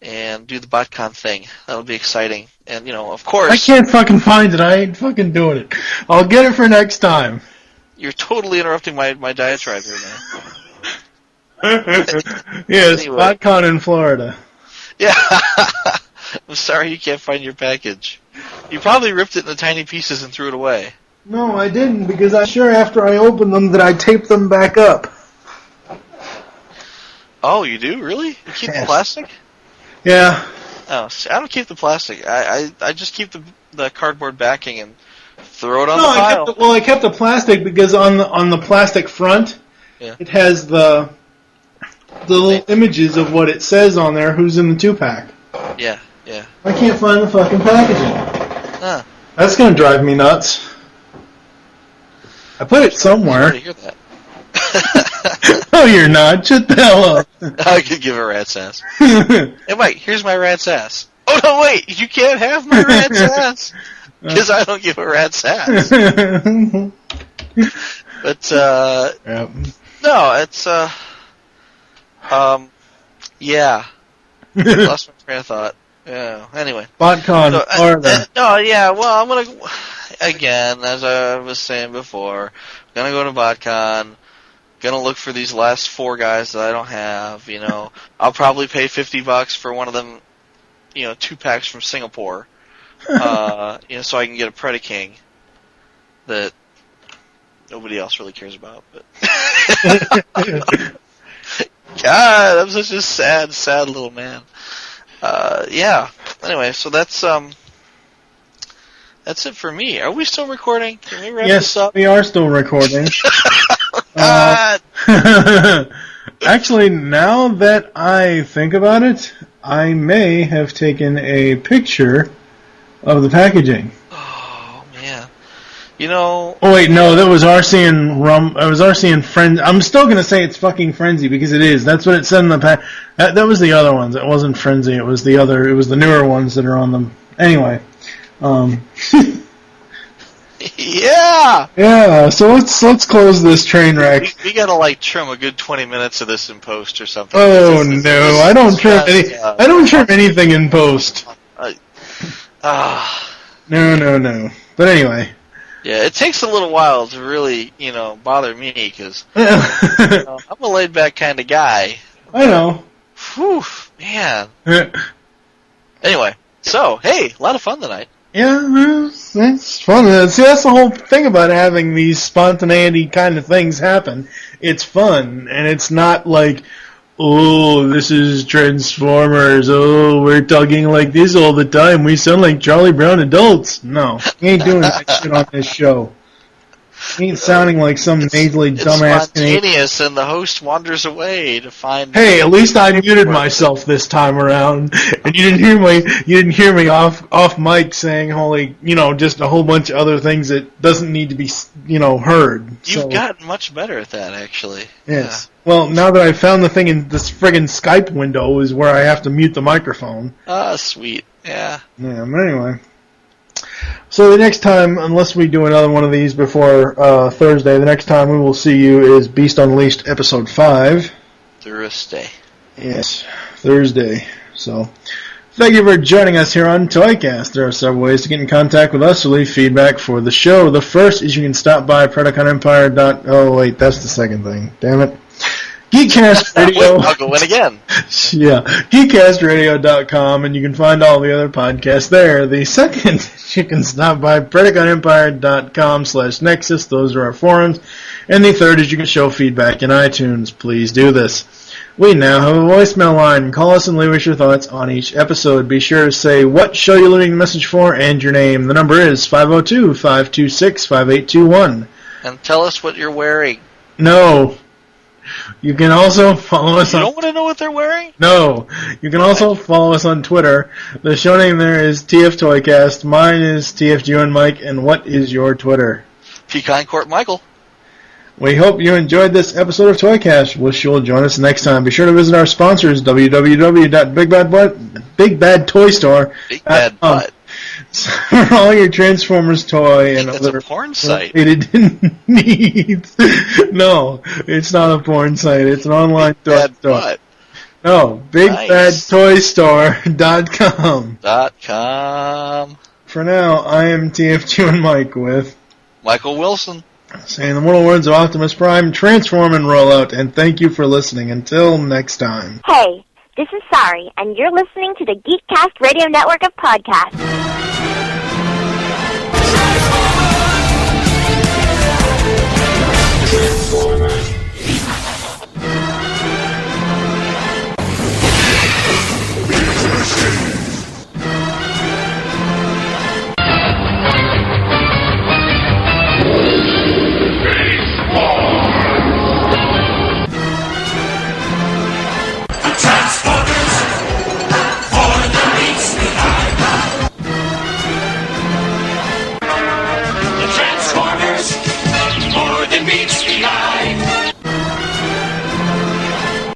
and do the BotCon thing. That'll be exciting. And of course, I can't fucking find it. I ain't fucking doing it. I'll get it for next time. You're totally interrupting my diatribe here, man. Yes, Anyway. BotCon in Florida. Yeah. I'm sorry you can't find your package. You probably ripped it into tiny pieces and threw it away. No, I didn't, because I'm sure after I opened them that I taped them back up. Oh, you do? Really? You keep the plastic? Yeah. Oh, see, I don't keep the plastic. I just keep the cardboard backing and throw it on the pile. I kept the plastic because on the plastic front, it has the little images of what it says on there, who's in the 2-pack. Yeah. I can't find the fucking packaging. Huh. That's going to drive me nuts. I put it somewhere. I hear that. No, you're not. Shut the hell up. I could give a rat's ass. Hey, Mike, here's my rat's ass. Oh, no, wait. You can't have my rat's ass. Because I don't give a rat's ass. But, Yep. no, it's, yeah. Lost my train of thought. Yeah, anyway. BotCon, Florida. No, yeah, well, I'm gonna, again, as I was saying before, gonna go to BotCon, gonna look for these last 4 guys that I don't have, I'll probably pay $50 for one of them, 2-packs from Singapore, so I can get a Predaking that nobody else really cares about, but. God, I'm such a sad little man. Yeah. Anyway, so that's it for me. Are we still recording? Can we wrap this up? Yes, we are still recording. Actually, now that I think about it, I may have taken a picture of the packaging. Oh man. Oh wait, no, that was RC and it was RC and Frenzy. I'm still gonna say it's fucking Frenzy because it is. That's what it said in the pack. That was the other ones. It wasn't Frenzy. It was the other. It was the newer ones that are on them. Anyway, Yeah! Yeah, so let's close this train wreck. We gotta, trim a good 20 minutes of this in post or something. Oh, no, I don't trim anything in post. No. But anyway. Yeah, it takes a little while to really, bother me, because I'm a laid-back kind of guy. I know. Whew, man. Anyway, so, hey, a lot of fun tonight. Yeah, it's fun. See, that's the whole thing about having these spontaneity kind of things happen. It's fun, and it's not like, oh, this is Transformers, oh, we're talking like this all the time, we sound like Charlie Brown adults. No, we ain't doing that shit on this show. We ain't sounding like some nasally dumbass. It's spontaneous, and the host wanders away to find... Hey, at least I muted myself this time around, and you didn't hear me off mic saying just a whole bunch of other things that doesn't need to be, heard. You've gotten much better at that, actually. Yes. Yeah. Well, now that I've found the thing in this friggin' Skype window is where I have to mute the microphone. Ah, sweet. Yeah. Yeah, but anyway. So the next time, unless we do another one of these before Thursday, the next time we will see you is Beast Unleashed Episode 5. Thursday. Yes, Thursday. So, thank you for joining us here on ToyCast. There are several ways to get in contact with us or leave feedback for the show. The first is you can stop by PecanCtMichael. Oh, wait, that's the second thing. Damn it. Geekcast Radio. I'll go in again. Yeah, GeekcastRadio.com, and you can find all the other podcasts there. The second, you can stop by PredicationEmpire.com/Nexus. Those are our forums. And the third is you can show feedback in iTunes. Please do this. We now have a voicemail line. Call us and leave us your thoughts on each episode. Be sure to say what show you're leaving the message for and your name. The number is 502-526-5821. And tell us what you're wearing. No. You can also follow us You don't want to know what they're wearing? No. You can also follow us on Twitter. The show name there is TFToycast. Mine is TFG1Mike. And what is your Twitter? PecanCtMichael. We hope you enjoyed this episode of ToyCast. Wish you'll join us next time. Be sure to visit our sponsors, www.BigBadToyStore. Big Bad Butt. For all your Transformers toy and other... It's a porn site. needs. No, it's not a porn site. It's an online toy store. No, BigBadToyStore.com. .com. For now, I am TFG1Mike with Michael Wilson. Saying the mortal words of Optimus Prime, transform and roll out, and thank you for listening. Until next time. Hey, this is Sari, and you're listening to the Geekcast Radio Network of podcasts. Transform!